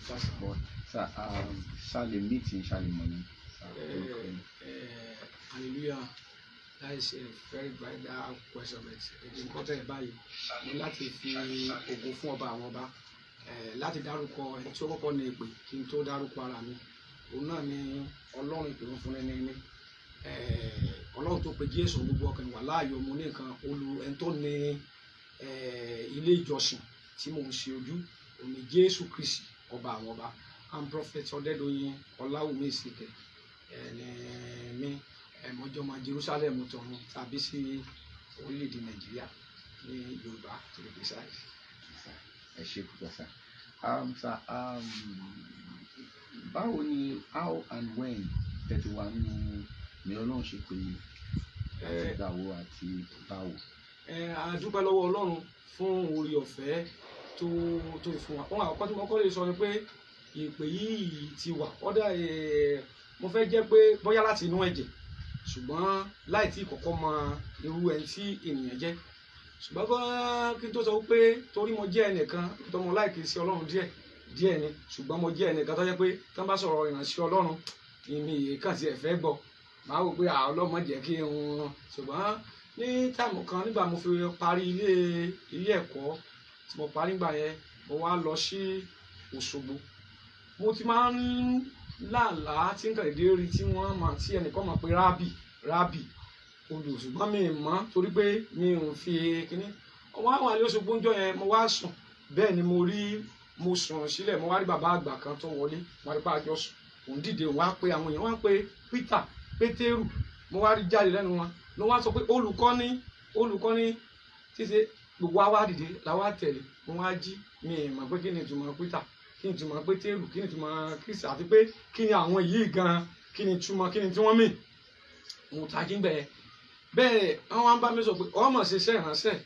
That's But sir, Charlie meeting Charlie money. hallelujah. That is a very bright question. Important báyìí ní láti fi ògo fún ọba àwọn ọba, láti dárúkọ ẹni tí ó kọ́kọ́ ní ìpè kí n tó dárúkọ ara mi. Òun náà ni Ọlọ́run ìpè fún ẹni Ọlọ́run tó pe Jésù gbogbo ọkàn wà láàyò mo ní nǹkan ẹni tó ní ilé ìjọsìn tí mò ń ṣe ojú òun ni Jésù Kristi ọba àwọn ọba. I'm Prophet Ọdẹ́dọ̀yìn Ọláwùmí Ìsìkẹ̀ mi mọ́jọ́mọ́ Jerusalem tọ̀run tàbí sí orílẹ̀-èdè Nàìjíríà ní Yorùbá to be precise. Ẹ ṣé púpọ̀ sir. Sir, báwo ni how and when 31 ni Ọlọ́run ṣe pè mí láti gbàwó àti báwo? A dúpẹ́ lọ́wọ́ Ọlọ́run fún oore ọ̀fẹ́ tó fún wa. Ohun àkọ́kọ́ tí mo kọ́ lè sọ ni pé ìpè yìí ti wà ọ̀dà mo fẹ́ jẹ́ pé bóyá láti inú ẹ̀jẹ̀ ṣùgbọ́n láì tí kọ́kọ́ mọ irú ẹni tí ènìyàn jẹ́. Ṣùgbọ́n bá kí n tó sọ pé torí mo jẹ́ ẹnìkan tó mo láìkì sí Ọlọ́run díẹ̀ ni ṣùgbọ́n mo jẹ́ ẹnìkan tó jẹ́ pé tí wọ́n bá sọ̀rọ̀ ìránṣẹ́ Ọlọ́run ìmì kan ti ẹ̀fẹ́ gbọ́ màá wò pé Ọlọ́run jẹ́ kí n ṣùgbọ́n ní táìmù kan nígbà mo fi parí ilé ẹ̀kọ́ tí mo parí nígbà yẹn mo wá lọ sí Òṣogbo. Mo ti máa ń lálàá tí nǹkan èdè rí tí wọ́n máa tí ẹnìkan máa pe rábì olùṣùgbọ́n mi mọ̀ torí pé mi ò fi kíní. Wọ́n á wà ní Òṣogbo ńjọ́ yẹn mo wá sùn bẹ́ẹ̀ ni mo sùn sílẹ̀ mo wá rí bàbá àgbà kan tó wọlé wọ́n rí pàjọ sùn òun dìde òun wá pé àwọn èèyàn wá pé Pétérù mo wá rí jáde lẹ́nu wọn ló wá sọ pé olùkọ́ni títí gbogbo wa dìde làwa tẹ̀lé mo wá jí mi mọ̀ pé kí ni ìtumọ̀ Pétà kí ni ìtumọ̀ Pétérù kí ni ìtumọ̀ Kristi àti pé kí ni àwọn yìí gan kí ni ìtumọ̀ kí ni tí wọ́n mì mo ta kí n bẹ̀rẹ̀ bẹ́ẹ̀ wọ́n wá ń bá mi sọ pé ọmọ ṣiṣẹ́ ìránṣẹ́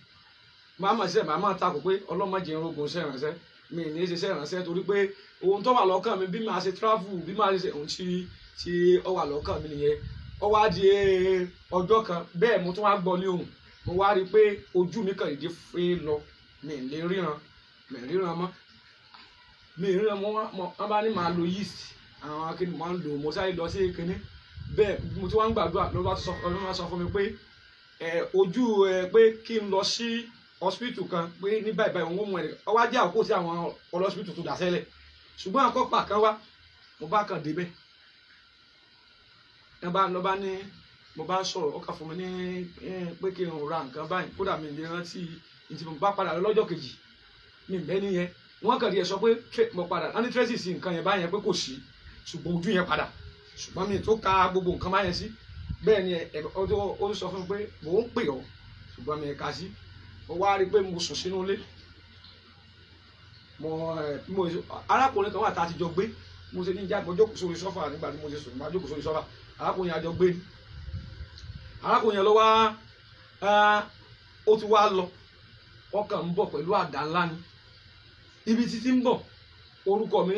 màmá ṣiṣẹ́ màmá takò pé ọlọ́mọdé irogun ṣiṣẹ́ ìránṣẹ́ mi ní ṣiṣẹ́ ìránṣẹ́ torí pé ohun tó wà lọ́kàn mi bí màá ṣe travel bí màá ṣe ohun tí ó wà lọ́kàn mi nìyẹn. Ó wá di ọjọ́ kan bẹ́ẹ̀ mo tún wá gbọ́ ní ohùn mo wá rí i pé ojú mi kàn dédé fẹ́ lọ mi lè ríran mọ́ wọ́n bá ní màá lo yeast àwọn akéde máa ń lò mo sáré lọ sí kíní bẹ́ẹ̀ mo ti wá ń gbàdúrà ló bá sọ fún mi pé ojú pé kí n lọ sí hospital kan pé ní báyìí òun ó mú ẹ̀ ọ wá jẹ́ àkókò tí àwọn hospital tó dà sẹ́lẹ̀ ṣùgbọ́n àkọ́pà kan wá mo bá kàn débẹ̀ lọ́ba ní mo bá sọ̀rọ̀ ó kà fún mi ní pé kí n ra nǹkan báyìí kódà mi lè rántí ìtì mo bá padà lọ́jọ́ kejì mi bẹ́ẹ̀ nìyẹn wọ́n kàn rí ẹ sọ pé mo padà wọ́n ní tracy sí nǹkan yẹn báyẹn pé kò sí ṣùgbọ́n ojú yẹn padà ṣùgbọ́n mi tó ka gbogbo nǹkan báyẹn sí bẹ́ẹ̀ ni ó sọ fún mi pé mò ń pè ọ́ ṣùgbọ́n mi ka sí mo wá rí i pé mo sùn sínú ilé arákùnrin kan wà tá a ti jọ gbé mo ṣe ní ìjà mo jókòó sórí sọ́fà nígbà tí mo ṣe sùn mo jókòó sórí sọ́fà arákùnrin àjọ gbé ni arákùnrin yẹn lọ wá ó ti wá lọ wọ́n kàn ń bọ̀ pẹ̀lú àdá ńlá ni ibi títí ń bọ̀ orúkọ mi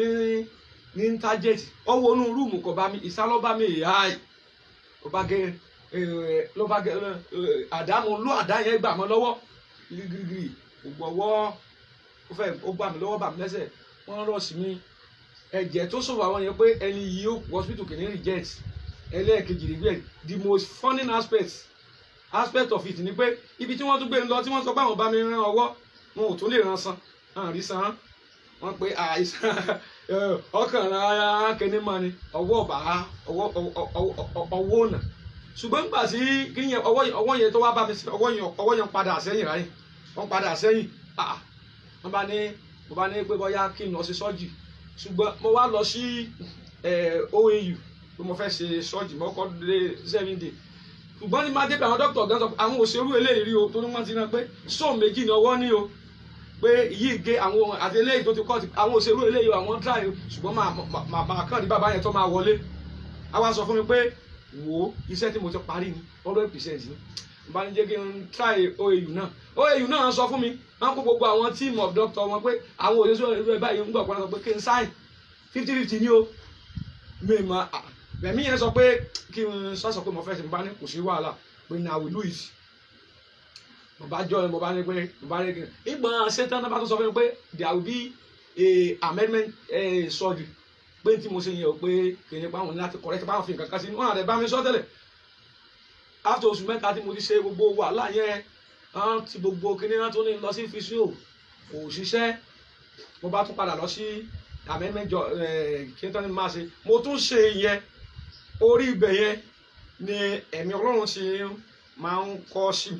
ní tájẹ́tì ọwọ́ inú rúùmù kò bá mi ìsálọ́bà mi ìhà ló bá gẹ àdá mo ló àdá yẹn gbà mọ́ lọ́wọ́ girigiri gbogbo ọwọ́ ó gbà mí lọ́wọ́ bà mí lẹ́sẹ̀ wọ́n rọ̀ sí mi ẹ̀jẹ̀ tó sọ̀rọ̀ àwọn yẹn pé ẹni yìí ó hospital kìíní reject ẹlẹ́ẹ̀kejì regret the most funny aspect of it ni pé ibi tí wọ́n tún gbé ń lọ tí wọ́n sọ pé àwọn bá mi rán ọwọ́ wọn ò tún lè rán san àrí san wọ́n pe àìsàn ọkàn rárá kẹ́ni mọ́ ni ọwọ́ ọ̀nà ṣùgbọ́n nígbà tí kíyẹn ọwọ́ yẹn tó wá bá mi sí ọwọ́ yẹn padà sẹ́yìn ráyè wọ́n padà sẹ́yìn mo bá ní pé bóyá kí n lọ sí sọ́jì ṣùgbọ́n mo wá lọ sí OAU pé mo fẹ́ ṣe sọ́jì mo kọ́ dé 7 days ṣùgbọ́n ní má débẹ̀ àwọn dókítà gan sọ pé àwọn òṣèrú eléyìí rí o tó ní wọ́n ti rán pé sóò méjì ní ọwọ́ ní o pé yìí gé àwọn àti eléyìí tó ti kọ́ àwọn òṣèrú eléyìí àwọn tíráì ṣùgbọ́n màá kàn ní bàbá yẹn tó máa wọlé a wá sọ fún mi pé wò ó iṣẹ́ tí mo ti parí ni 100% ni bá ní jẹ́ kí n try OAU náà sọ fún mi wọ́n kó gbogbo àwọn team of doctor wọn pé àwọn òṣèrú eléyìí báyìí ń gbọ̀ pọ́n pé kí n sign 50-50 ní o mi mọ̀ bẹ̀mí yẹn sọ pé kí n sọ pé mo fẹ́ ṣe mo bá ní kò sí wàhálà pé ní àwìlú yìí mo bá jọ mo bá ní kí n ìgbọ̀n ṣetán náà bá tún sọ fún mi pé there will be amendment surgery pé tí mo ṣe yẹn o pé kì í nípa àwọn ní láti correct báwọn fi nǹkan kan sí wọn àrẹ bá mi sọ tẹ́lẹ̀ after oṣù mẹ́ta tí mo ti ṣe gbogbo wàhálà yẹn ti gbogbo kíní náà tó ní lọ sí physio kò ṣiṣẹ́ mo bá tún padà lọ sí amendment kí n tán ní máa ṣe mo tún ṣe yẹn orí ibẹ̀ yẹn ni ẹ̀mí Ọlọ́run ti máa ń kọ́ sí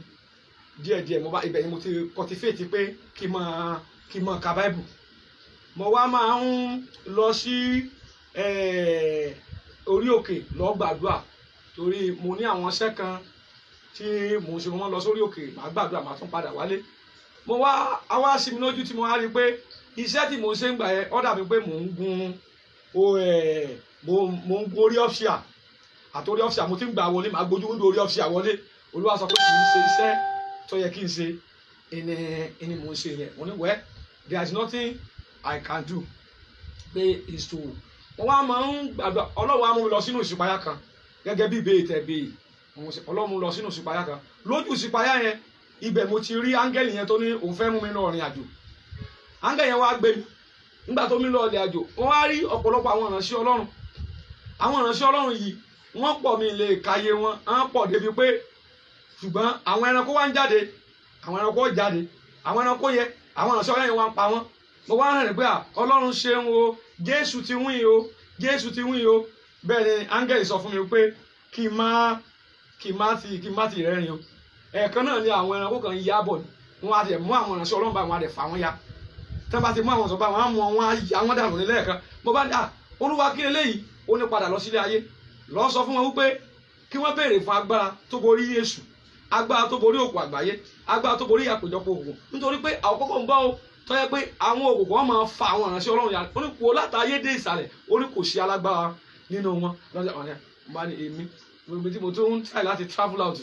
díẹ̀díẹ̀ mo bá ibẹ̀ ni mo ti cultivate pé kí n máa ka Bible mo wá máa ń lọ sí orí òkè lọ gbàdúrà torí mo ní àwọn iṣẹ́ kan tí mo ṣe mo lọ sórí òkè màá gbàdúrà màá tún padà wálé mo wá sí mi lójú tí mo wá rí i pé iṣẹ́ tí mo ṣe ń gbà yẹn ó dàbí pé mò ń gun orí ọ́fíà àtòrí ọ́fíà mo ti ń gbà wọlé màá gbójú wíńdò orí ọ́fíà wọlé Olúwa sọ pé kì í ṣe iṣẹ́ tó yẹ kí n ṣe ẹni mò ń ṣe yẹn mo ní wẹ́ there is nothing I can do pé is to wọ́n wá máa ń gbàdúrà Ọlọ́run á mú mi lọ sínú ìṣípayá kan gẹ́gẹ́ bí ìbéèrè tẹ̀ béèrè Ọlọ́run mú mi lọ sínú ìṣípayá kan lójú ìṣípayá yẹn ibẹ̀ mo ti rí áńgẹ́lì yẹn tó ní òun fẹ́ mú mi lọ rìn àjò áńgẹ́lì yẹn wá gbé mi nígbà tó mi lọ rìn àjò wọ́n wá rí ọ̀pọ̀lọpọ̀ àwọn ìránṣẹ́ Ọlọ́run yìí wọ́n pọ̀ mi lè káyé wọn á pọ̀ débi pé ṣùgbọ́n àwọn ẹranko wá ń jáde àwọn ẹranko jáde àwọn ẹranko yẹ àwọn ìránṣẹ́ Ọlọ́run yẹn wá ń pa wọ́n mo wá rìn pé Ọlọ́run ṣeun o Jésù ti wín o Jésù ti wín o bẹ́ẹ̀ ni áńgẹ́lì sọ fún mi pé kí n má ti rẹ́rìn o ẹ̀ẹ̀kan náà ni àwọn ẹranko kan yá bọ̀ wọn á tẹ̀ mú àwọn ìránṣẹ́ Ọlọ́run bá wọn á tẹ̀ fà wọ́n ya tí wọ́n bá ti mú àwọn sọ̀bá wọn á mú wọn á yá wọn dànù nílẹ̀ kan mo bá ní Olúwa kí eléyìí ó ní padà lọ sílé ayé lọ sọ fún wọn wípé kí wọ́n béèrè fún agbára tó borí Jésù agbára tó borí òkú àgbáyé agbára tó borí àpéjọpọ̀ òkùnkùn nítorí pé àkókò ń bọ̀ o tó yẹ pé àwọn òkùnkùn wọn máa fa àwọn ìránṣẹ́ Ọlọ́run yàrá ó ní kó látàyé dé ìsàlẹ̀ ó ní kò sí alágbára nínú wọn lọ́jọ́ àwọn ẹ̀ mo bá ní èmi gbogbo tí mo tún ń try láti travel out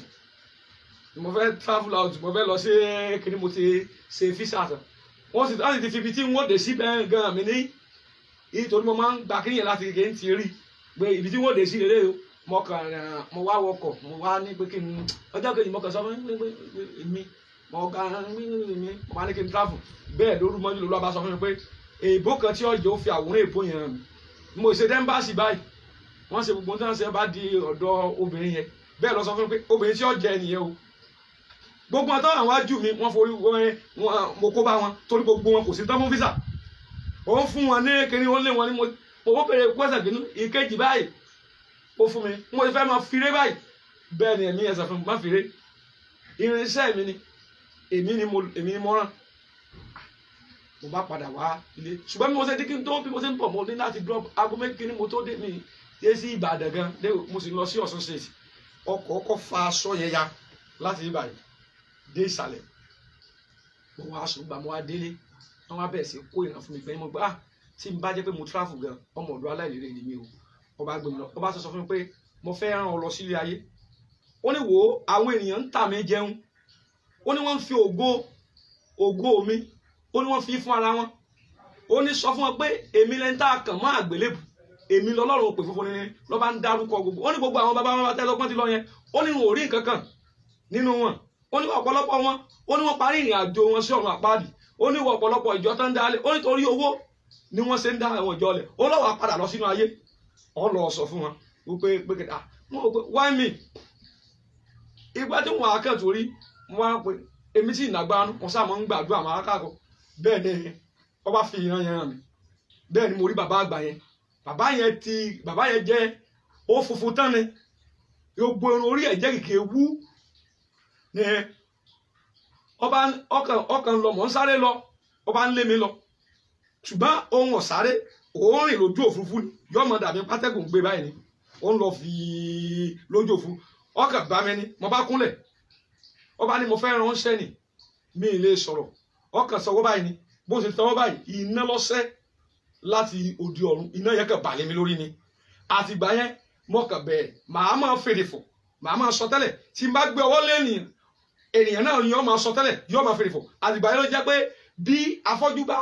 mo fẹ́ lọ sí kíní mo ti ṣe fisa tán wọ́n sì ti fi ibi tí wọ́n dé sí bẹ́ẹ̀ gan mi ní nítorí mo máa ń gba kíní yẹn láti kékeré ti rí pé ibi tí wọ́n dé sí eré o mo wá wọkọ̀ mo wá ní pé kí n ọjọ́ kejì mo kàn sọ fún mi pé èmi mo máa ní kí n travel bẹ́ẹ̀ lóru mọ́jú lóru abá sọ fún mi pé èèbó kan tí ọjọ́ fi àwòrán èèbó yẹn hàn mi mo ṣe dẹ́mbàsì báyìí wọ́n ṣe gbogbo tí wọ́n ṣe bá di ọ̀dọ̀ obìnrin yẹn bẹ́ẹ̀ lọ sọ fún mi pé obìnrin tí ọjọ́ ẹnìyẹn o gbogbo ọ̀tọ́ àwọn ajú mi wọ́n forí mo kó bá wọn torí gbogbo wọn kò sí tán fún físà ó ń fún wọn ní kíní ó lé wọn ní mo bèrè pẹ́sẹ̀ kínú ìkejì báyìí ó fún mi mo fẹ́ máa fire báyìí bẹ́ẹ̀ ni ẹ̀mí ẹ̀sẹ̀ fún mi má fire irinṣẹ́ mi ni èmi ni mo rán mo bá padà wá ilé ṣùgbọ́n bí mo ṣe dí kí n tó bí mo ṣe ń bọ̀ mo ní láti drop aago méjì ní mo tó dé mi dé sí Ìbàdàn gan mo sì lọ sí Ọ̀ṣun state ọkọ̀ fa aṣọ yẹn ya láti Ìbàdàn dé ìsàlẹ̀ mo wá ṣùgbọ́n mo wá délé wọ́n wá bẹ̀rẹ̀ sí kó ìran fún mi pé mo gbà tí n bá jẹ́ pé mo travel gan ọmọ ọ̀dọ́ aláìlérè ni mi o ọba gbé mi lọ ọba sọ fún mi pé mo fẹ́ rán ọ lọ sílé ayé ó ní wò ó àwọn ènìyàn ń tà mí jẹun ó ní wọ́n ń fi ògo mi ó ní wọ́n fi fún ara wọn ó ní sọ fún wọn pé èmi lẹ́ni tá a kàn mọ́ àgbélébù èmi lọ́lọ́run pè funfun ní lọ́ba ń dárúkọ gbogbo ó ní gbogbo àwọn bàbá wọn bá tẹ́lọ́gbọ́n ti lọ yẹn ó ní wọn ò rí nǹkan kan nínú wọn ó ní ọ̀pọ̀lọpọ̀ wọn ó ní wọ́n parí ìrìn àjò wọn sí ọ̀run àpáàdì ó ní ọ̀pọ̀lọpọ̀ ìjọ tó ń dálé ó ní torí owó ni wọ́n ṣe ń dá àwọn ìjọ lẹ̀ ó lọ́wọ́ padà lọ sínú ayé ó lọ sọ fún wọn wípé pé why me ìgbà tí wọn akẹ́tù rí wọn á pè èmi tí ìnàgbánu wọn sáà máa ń gbàdúrà àwọn akáàkọ bẹ́ẹ̀ ni wọ́n bá fi ìran yẹn hàn mí bẹ́ẹ̀ ni mo rí bàbá àgbà yẹn bàbá yẹn jẹ́ ó funfun tán ni gbogbo orí ẹ̀ jẹ́ kìkì ewu ni ọkàn lọ mọ̀ ń sáré lọ ọba ń lé mi lọ ṣùgbọ́n ohun ọ̀sáré òun rìn lójú òfurufú ni yọmọ dàbí pátẹ́gùn gbé báyìí ni ó ń lọ fi lójú òfurufú ọkàn bá mi ni mo bá kúnlẹ̀ ọba ni mo fẹ́ ránṣẹ́ ni mi ì lè sọ̀rọ̀ ọkàn sọwọ́ báyìí ni bó ṣe tọwọ́ báyìí iná lọ́sẹ̀ láti òde ọ̀run iná yẹn kàn balẹ̀ mi lórí ni àtìgbà yẹn mo kàn bẹ̀rẹ̀ màá máa fèrè fò màá máa sọ tẹ́lẹ̀ tí n bá gbé ọwọ́ lé ènìyàn náà ni yóò máa sọ tẹ́lẹ̀ yóò máa fèrè fò àtìgbà yẹn ló jẹ́ pé bí afọ́jú bá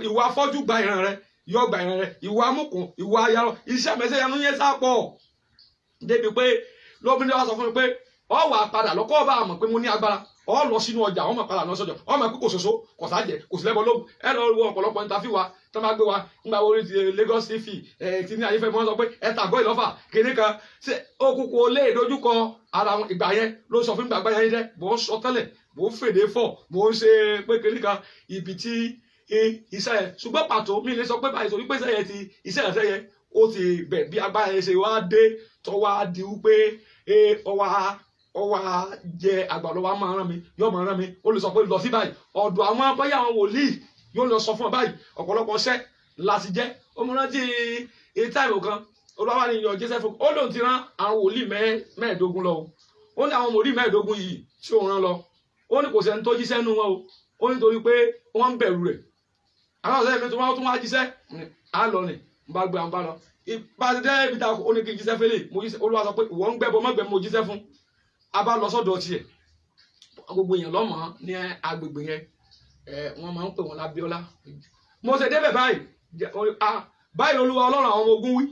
ìwà afọ́jú gba ìran rẹ yóò gba ìran rẹ ìwà amúkùn ìwà ayarọ iṣẹ́ àmẹ́sẹ̀ yanu yẹn sá pọ̀ débi pé lóbìnrin wa sọ fún mi pé ọ wà padà lọ́kọ́ ọba àmọ̀ pé mo ní agbára ọ lọ sínú ọjà wọn máa padà lọ sọjà wọn máa kó kò ṣoṣo kò sájẹ kò sí lẹ́bọ̀ lóògùn ẹ lọ wo ọ̀pọ̀lọpọ̀ interview wa tó máa gbé wa nígbà wo ti Lagos TV ti ní ayéfẹ́ wọn sọ pé ẹ tàgọ́ Ìlọ́fà kéde kan ṣe òkùnkùn olè dojúkọ ara wọn ìgbà yẹn ló sọ fún ìgbàgbá yẹn dẹ bó ń sọ tẹ́lẹ̀ bó ń fèdè fọ̀ bó ń ṣe pé kéde kan ibi tí iṣẹ́ yẹn ṣùgbọ́n pàtó mi lè sọ pé báyìí torí pé iṣẹ́ yẹn ti iṣẹ́ yẹn ó ti bẹ̀ bí agbára yẹn ṣe wá dé tó wá di wípé ọwọ́ jẹ àgbàlọ́ wa máa rán mi yóò máa rán mi ó lè sọ pé lọ sí báyìí ọ̀dọ̀ àwọn bóyá àwọn wòlíì yóò lọ sọ fún ọ báyìí ọ̀pọ̀lọpọ̀ ṣẹ́ láti jẹ́ ó mú rántí táìmù kan olùwàwà ni ìyọ̀ jésù ó lóun ti rán àwọn wòlíì mẹ́ẹ̀ẹ́dógún lọ ó ní àwọn wòlíì mẹ́ẹ̀ẹ́dógún yìí tí òun rán lọ ó ní kò sẹ́ni tó jíṣẹ́ nú wọn o ó ní torí pé wọ́n ń bẹ̀rù rẹ̀ àwọn ọ̀sẹ̀ mi tó wá jíṣẹ́ á lọ ni n bá gbé àwọn bá lọ ìpàdé ibi tá ó ní kí n jíṣẹ́ fẹ́lẹ̀ olúwa sọ pé ìwọ ń gbẹ́bọ mọ́gbẹ́ mo jíṣẹ́ fún a bá lọ sọ́dọ̀ tiẹ̀ gbogbo èèyàn lọ́mọ ní agbègbè yẹn wọ́n máa ń pè wọ́n lábíọ́lá mo ṣe débẹ̀ báyìí báyìí olúwa ọlọ́run àwọn ọmọ ogun wí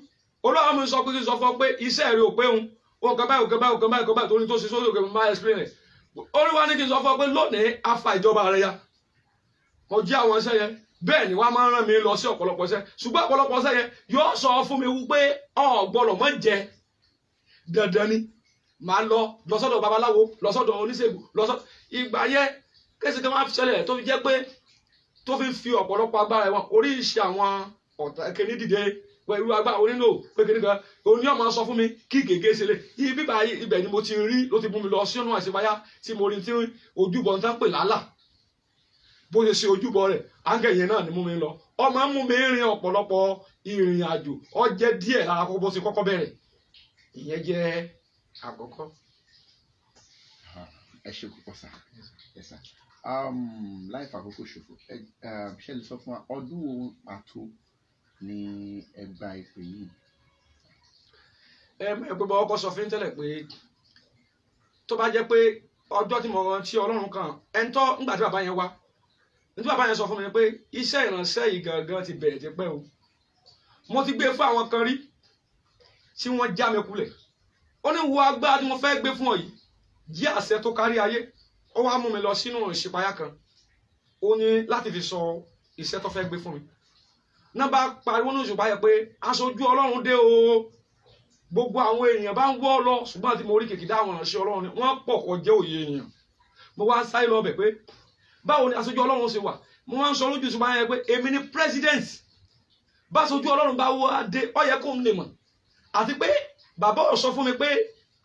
olúwa mi sọ pé kí n sọ fún ọ pé iṣẹ́ rẹ ò pé òun òun kan báyìí òun kan báyìí òun kan báyìí òun kan báyìí torí tó ṣe sórí òkè máa explain rẹ̀ olúwa ní kí n sọ fún ọ pé lónìí a fa ìjọba rẹ ya mo jí àwọn iṣẹ́ yẹn bẹ́ẹ̀ ni wọ́n máa ń rán mi lọ sí ọ̀pọ̀lọpọ̀ iṣẹ́ ṣùgbọ́n ọ̀pọ̀lọpọ̀ iṣẹ́ yẹn yóò sọ fún mi wípé ọ̀gbọ́dọ̀ mọ́ jẹ dandan ni màá lọ sọ́dọ̀ babaláwo lọ sọ́dọ̀ oníṣègùn lọ sọ́dọ̀ ìgbà yẹn kéṣe kan máa fi ṣẹlẹ̀ tó fi jẹ́ pé tó fi ọ̀pọ̀lọpọ̀ agbára ẹ̀wọ̀n oríṣi àwọn ọ̀tá kìíní dìde pẹ̀lú agbára onílò pé kìíní kan òní ọmọ sọ fún mi kí gègé ṣe lè ibi báyìí ibẹ̀ ni mo ti rí ló ti mú mi lọ sínú àṣepáyá tí mo rí tí ojúbọ ń tán pè lálà bó ṣe ṣe ojúbọ rẹ̀ áńgẹ̀ yẹn náà ni mú mi lọ ọmọ mú mi rin ọ̀pọ̀lọpọ̀ ìrìn àjò ó jẹ́ díẹ̀ lára bó ṣe kọ́kọ́ bẹ̀rẹ̀ ìyẹn jẹ́ àkọ́kọ́. ẹ ṣe púpọ̀ sá ẹ sá láì fàkókò ṣòfò ṣe lè sọ fún wa ọdún wo pàtó ni ẹ gba ìpè yìí. ẹ pé bọ́ ọkọ sọ fún tẹ́lẹ̀ pé tó bá jẹ́ pé ọjọ́ tí mo rántí ọlọ́run kan ẹ̀ńtọ́ ńgbà tí bàbá yẹn wá nítorí bàbá yẹn sọ fún mi pé iṣẹ́ ìránṣẹ́ yìí gangan ti bẹ̀rẹ̀ ti pẹ́ o mo ti gbé fún àwọn kan rí tí wọ́n já mi kulẹ̀ ó ní wo agbára tí mo fẹ́ gbé fún ọ yìí jí àṣẹ tó kárí ayé ó wá mú mi lọ sínú ìṣípayá kan ó ní láti fi sọ iṣẹ́ tó fẹ́ gbé fún mi náà bá pariwo ní ìṣípayá pé aṣojú ọlọ́run dé o gbogbo àwọn èèyàn bá ń wọ́ lọ ṣùgbọ́n àti mo rí kìkìdá àwọn ìránṣẹ́ ọlọ́run ni wọ́n pọ̀ kọjá òye èèyàn mo wá sáré lọ bẹ̀ pé báwo ni aṣojú ọlọ́run ṣe wà mo wá ń sọ lójú ìṣípayá pé èmi ni president bá aṣojú ọlọ́run bá wọ́ adé ó yẹ kó ń lè mọ̀ àti pé bàbá ò sọ fún mi pé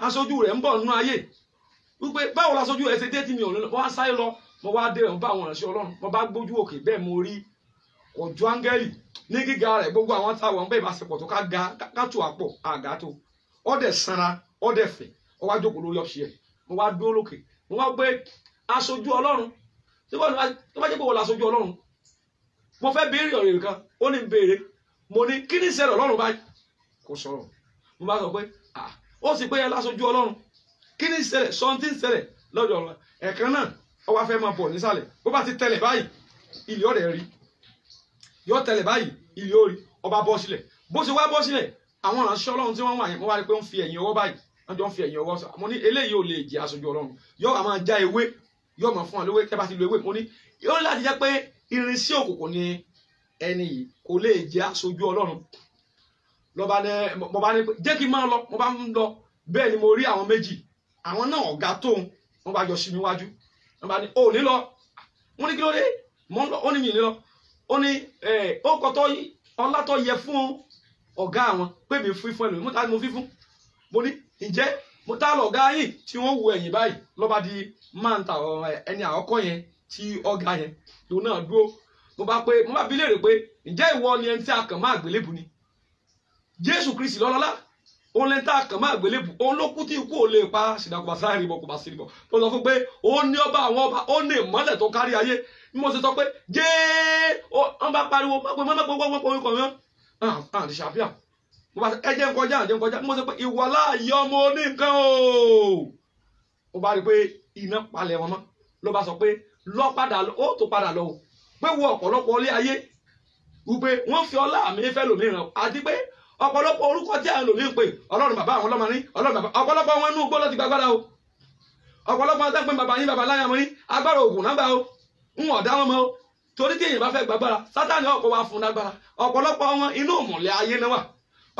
aṣojú rẹ̀ ń bọ̀ nínú ayé wípé báwo laṣojú rẹ̀ ṣe dé tí mi ò lọ wá sáré lọ mo wá dé rẹ̀ ń bá àwọn ìránṣẹ́ ọlọ́run mo bá gbójú òkè bẹ́ẹ̀ mo rí ọjọ́ áńgẹ́lì ní gíga rẹ̀ gbogbo àwọn táwọn bẹ́ẹ̀ bá ṣe pọ̀ tó ká tó àpọ̀ àgá tó ọ̀dẹ̀ sanra ọ̀dẹ̀ fẹ̀ ọ wá jókòó lórí ọ̀ṣì ẹ̀ mo wá dúró lókè mo wá gbé aṣojú ọlọ́run tó bá jẹ́ pé wọ́n laṣojú ọlọ́run mo fẹ́ béèrè ọ̀rẹ́ kan ó ní béèrè mo ní kí ni ìṣẹ̀lẹ̀ ọlọ́run báyìí kò sọ̀rọ̀ mo bá sọ pé ó sì pé ẹ láṣojú ọlọ́run kí ni ìṣẹ̀lẹ̀ sọ́ńtì ìṣẹ̀lẹ̀ lọ́dọ̀ ọ̀run ẹ̀kan náà ó wá fẹ́ máa bọ̀ nísàlẹ̀ bó bá ti tẹ̀lẹ̀ báyìí ilé ọ̀rẹ́ rí yọ tẹ̀lẹ̀ báyìí ilé orí ọba bọ́ sílẹ̀ bó ṣe wá bọ́ sílẹ̀ àwọn ìránṣẹ́ ọlọ́run tí wọ́n wà yẹn mo wá rí pé ó ń fi ẹ̀yìn ọwọ́ báyìí wọ́n jọ ń fi ẹ̀yìn ọwọ́ sọ mo ní eléyìí ò lè jẹ́ aṣojú ọlọ́run yọ àmọ́ já ewé yọ máa fún wa lówé tẹ́ bá ti lo ewé mo ní yóò láti jẹ́ pé irinṣẹ́ òkùnkùn ni ẹni yìí kò lè jẹ́ aṣojú ọlọ́run mo bá ní pé jẹ́ kí n máa lọ mo bá ń lọ bẹ́ẹ̀ ni mo rí àwọn méjì àwọn náà ọ̀gá tóun wọ́n bá jọ sí mi wájú wọ́n bá ní o ní lọ wọ́n ní kí ló dé mo ń lọ ó ní mi ní lọ ó ní ó kọ́ tọ́ ọlá tó yẹ fún ọ̀gá àwọn pé mi fún ẹlòmíì mo ta ni mo fi fún mo ní ǹjẹ́ mo tá lọ ọ̀gá yìí tí wọ́n wo ẹ̀yìn báyìí lọ́ba di máa ń ta ẹni àkọ́kọ́ yẹn tí ọ̀gá yẹn lòun náà dúró mo bá bi léèrè pé ǹjẹ́ ìwọ ni ẹni tí a kàn máa gbélébù ni Jésù Kristi lọ́lọ́lá òun lẹ́ni tá a kàn máa gbélébù òun ló kú tí ikú ò lè pa ṣìdàkùbà sáré bọ̀ kò bá sí bọ̀ mo sọ fún pé ó ní ọba àwọn ọba ó ní ìmọ́lẹ̀ tó kárí ayé bí mo ṣe sọ pé wọ́n bá pariwo mọ́pẹ́ orúkọ mi àti ṣàfihàn mo bá ẹ jẹ́ ń kọjá mo sọ pé ìwọlá ayé ọmọ oníkan o mo bá rí i pé iná palẹ̀ wọn mọ́ ló bá sọ pé lọ padà ó tó padà lọ o pé wo ọ̀pọ̀lọpọ̀ ilé ayé wípé wọ́n fi ọlá mi fẹ́ lòmíràn àti pé ọ̀pọ̀lọpọ̀ orúkọ tí àwọn lòmíràn pé ọlọ́run bàbá àwọn ọlọ́mọ ní ọlọ́run bàbá ọ̀pọ̀lọpọ̀ wọn inú gbọ́ ló ti gbàgbára o ọ̀pọ̀lọpọ̀ ọ̀tá pé bàbá yín bàbá láyà mọ́ ní agbára ògùn nágbà o ń ọ̀dá wọn mọ́ o torí tí èyàn bá fẹ́ gbàgbára Sátánì ọ̀pọ̀ wa fún lágbára ọ̀pọ̀lọpọ̀ wọn inú ìmọ̀lẹ̀ ayé náà wà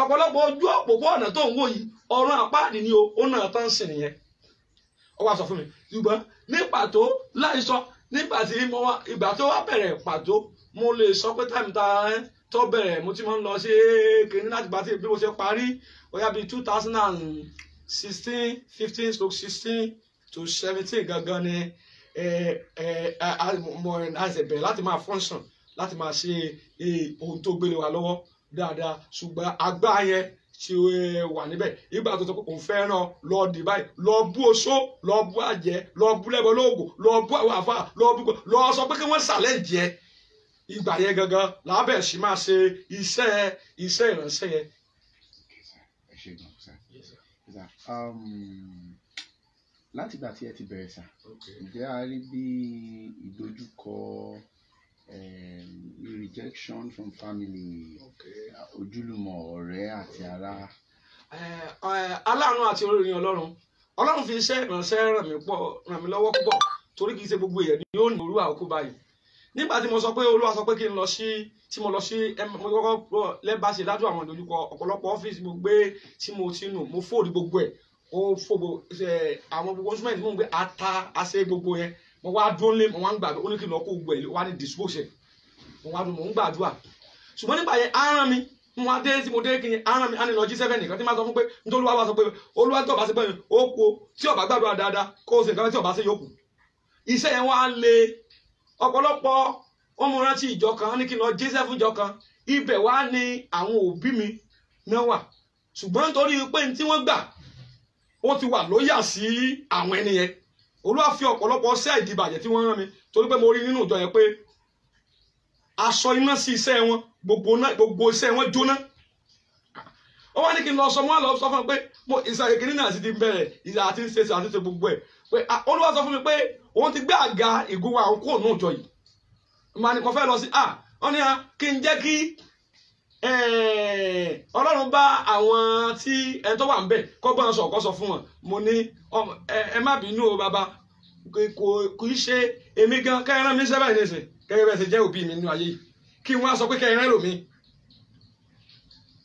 ọ̀pọ̀lọpọ̀ ojú òpópó ọ̀nà tó ń wò yìí ọ̀run àpáàdì ni o ó náà tán sìn nìyẹn ó wá sọ fún mi ṣùgbọ́n ní pàtó láìsọ nígbà tí mo wá ìgbà tó wá bẹ̀rẹ̀ pàtó mo lè sọ pé táìmù tó bẹ̀rẹ̀ mo ti máa ń lọ sí kìnní láti gbà tí bí mo ṣe parí bóyá bíi 2016 15-16 to 17 gangan ni mo àìsè bẹ̀rẹ̀ láti máa function láti máa ṣe ohun tó gbélé wa lọ́wọ́ dáadáa ṣùgbọ́n agbá yẹn tí ó wà níbẹ̀ ìgbà tó sọ pé òun fẹ́ràn lọ dì báyìí lọ bú oṣó lọ bú àjẹ́ lọ bú lẹ́bọ lóògùn lọ bú àwọn àfà lọ sọ pé kí wọ́n sàlẹ̀ jẹ́ ìgbà yẹn gangan làbẹ̀ sí máa ṣe iṣẹ́ ìránṣẹ́ yẹn. láti ìgbà tí ẹ ti bẹ̀rẹ̀ sà ǹjẹ́ a rí bí ìdojúkọ rejection from family ojúlùmọ̀ ọ̀rẹ́ àti ará. aláàánú àti olórin ọlọ́run fi iṣẹ́ ìránṣẹ́ ràn mí lọ́wọ́ púpọ̀ torí kì í ṣe gbogbo èèyàn ni ó ní olúwa òkú báyìí nígbà tí mo sọ pé olúwa sọ pé kí n lọ sí mo kọ́kọ́ lẹ́bàá ṣe dájú àwọn ìdojúkọ ọ̀pọ̀lọpọ̀ ọ́fíìsì mo gbé tí mo ti nù mo fòdì gbogbo ẹ̀ ó fògbò àwọn gbogbo instrument mo ń gbé ata àṣẹ gbogbo yẹn mo wá dúró lé mo wá ń gbàdúrà ó ní kí n lọ kó gbogbo ẹ̀ wá ní dispose mo wá dùn mo ń gbàdúrà ṣùgbọ́n nígbà yẹn aràn mi mo wá dé tí mo dé kí n aràn mi á ní lọ G7 nìkan tí máa sọ fún pé nítorí olúwa wá sọ pé olúwa tó bá ṣe pé ó kó tí ó bá gbàdúrà dáadáa kó o ṣe nǹkan tí ó bá ṣe yókù iṣẹ́ yẹn wá lé ọ̀pọ̀lọpọ̀ wọ́n mú rántí ìjọ kan ní kí n lọ G7 ìjọ kan ibẹ̀ wá ní àwọn òbí mi náà wà ṣùgbọ́n nítorí pé tí wọ́n gbà ó ti wà lóyà sí àwọn ẹni yẹn olúwa fi ọ̀pọ̀lọpọ̀ ṣẹ́ ìdìbàjẹ́ tí wọ́n rán mi torí pé mo rí nínú ìjọ yẹn pé aṣọ iná sí iṣẹ́ wọn gbogbo iṣẹ́ wọn jóná ó wá ní kí n lọ sọ mọ́ lọ sọ fún mi pé mo ìsàlẹ̀ kìíní náà sì ti bẹ̀rẹ̀ ìyá àti ń ṣe gbogbo ẹ̀ pé olúwa sọ fún mi pé òun ti gbé àga ìgúnwà àwọn kúrò ní ìjọ yìí mo fẹ́ lọ sí wọ́n ní kí n jẹ́ kí ọlọ́run bá àwọn tí ẹni tó wà ń bẹ̀ kọ́ gbọ́n sọ ọ̀kọ́ sọ fún wọn mo ní ẹ má bínú o bàbá kò í ṣe èmi gan kẹrin mi sẹ́bà ní ẹsẹ̀ kẹrin bẹ́ẹ̀ ṣe jẹ́ òbí mi nínú ayé yìí kí wọ́n á sọ pé kẹrin lòmí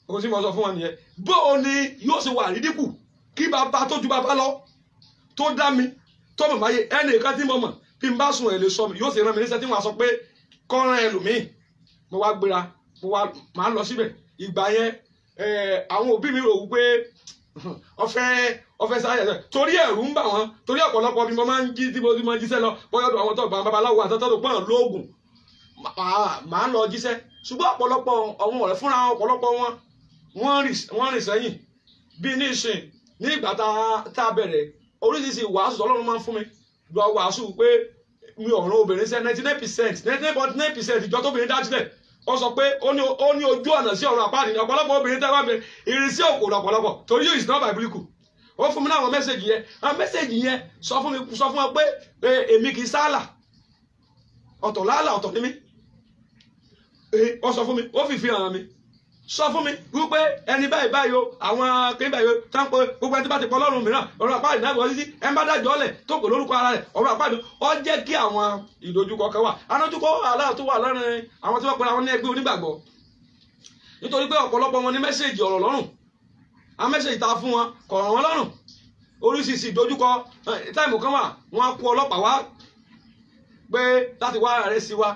ohun tí mo sọ fún wọn nìyẹn bó o ní yóò ṣe wà rídíkù kí bàbá tó ju bàbá lọ tó dá mi tó mọ̀ máyé ẹnì kan tí mo mọ̀ bí n bá sùn ẹ̀ lè sọ mi yóò ṣe rán mi níṣẹ́ tí wọ́n á sọ pé kọ́ran ẹlòmíì mo wá gbéra máa ń lọ síbẹ̀ ìgbà yẹn àwọn òbí mi rò wípé ọfẹ sáyẹ torí ẹ̀rù ń bà wọ́n torí ọ̀pọ̀lọpọ̀ bí mo máa ń jí tí mo máa ń jíṣẹ́ lọ bóyá ọ̀dọ̀ àwọn tó gbà babaláwo àti tó gbọ́n lóògùn máa ń lọ jíṣẹ́ ṣùgbọ́n ọ̀pọ̀lọpọ̀ àwọn ọ̀rẹ́ fúnra ọ̀pọ̀lọpọ̀ wọ́n rìn sẹ́yìn bí ní ìsìn ní ìgbà tá a bẹ̀rẹ̀ oríṣiríṣi wàásù Ọlọ́run máa ń fún mi lọ wàásù pé mi ò rán obìnrin sẹ́ 99% ìjọ tóbìnrin dájú lẹ̀ ó sọ pé ó ní ojú ọ̀nà sí ọ̀run àpáàdé ní ọ̀pọ̀lọpọ̀ obìnrin tẹ́wọ́ bẹ̀rẹ̀ ìrísí òkòrò ọ̀pọ̀lọpọ̀ torí yóò ìsìnà biblical ó fún mi ní àwọn mẹ́sẹ̀gì yẹn àwọn mẹ́sẹ̀gì yẹn sọ fún wọn pé èmi kì í sálà ọ̀tọ̀ láàlà ọ̀tọ̀ ní mi ó sọ fún mi ó fìfì hàn mi sọ fún mi wípé ẹni báyìí báyìí o àwọn akéwì báyìí o tá ń pe gbogbo ẹni tí bá ti pọ̀ lọ́rùn mìíràn ọ̀rọ̀ àpáàdé náà wọ́n sí ẹ̀ ń bá dájọ́ ọ̀lẹ̀ tó kò lórúkọ ara rẹ̀ ọ̀rọ̀ àpáàdé ó jẹ́ kí àwọn ìdojúkọ kan wà àdójúkọ aláà tó wà lọ́rin àwọn tí wọ́n pera wọn ní ẹgbẹ́ onígbàgbọ́ nítorí pé ọ̀pọ̀lọpọ̀ wọn ní mẹ́sẹ̀gì ọ̀rọ̀ lọ́rùn àwọn mẹ́sẹ̀gì ta fún wọn kò ràn wọ́n lọ́rùn oríṣiríṣi ìdojúkọ táìmù kan wà wọ́n á kó ọlọ́pàá wá pé láti wá ààrẹ sí wa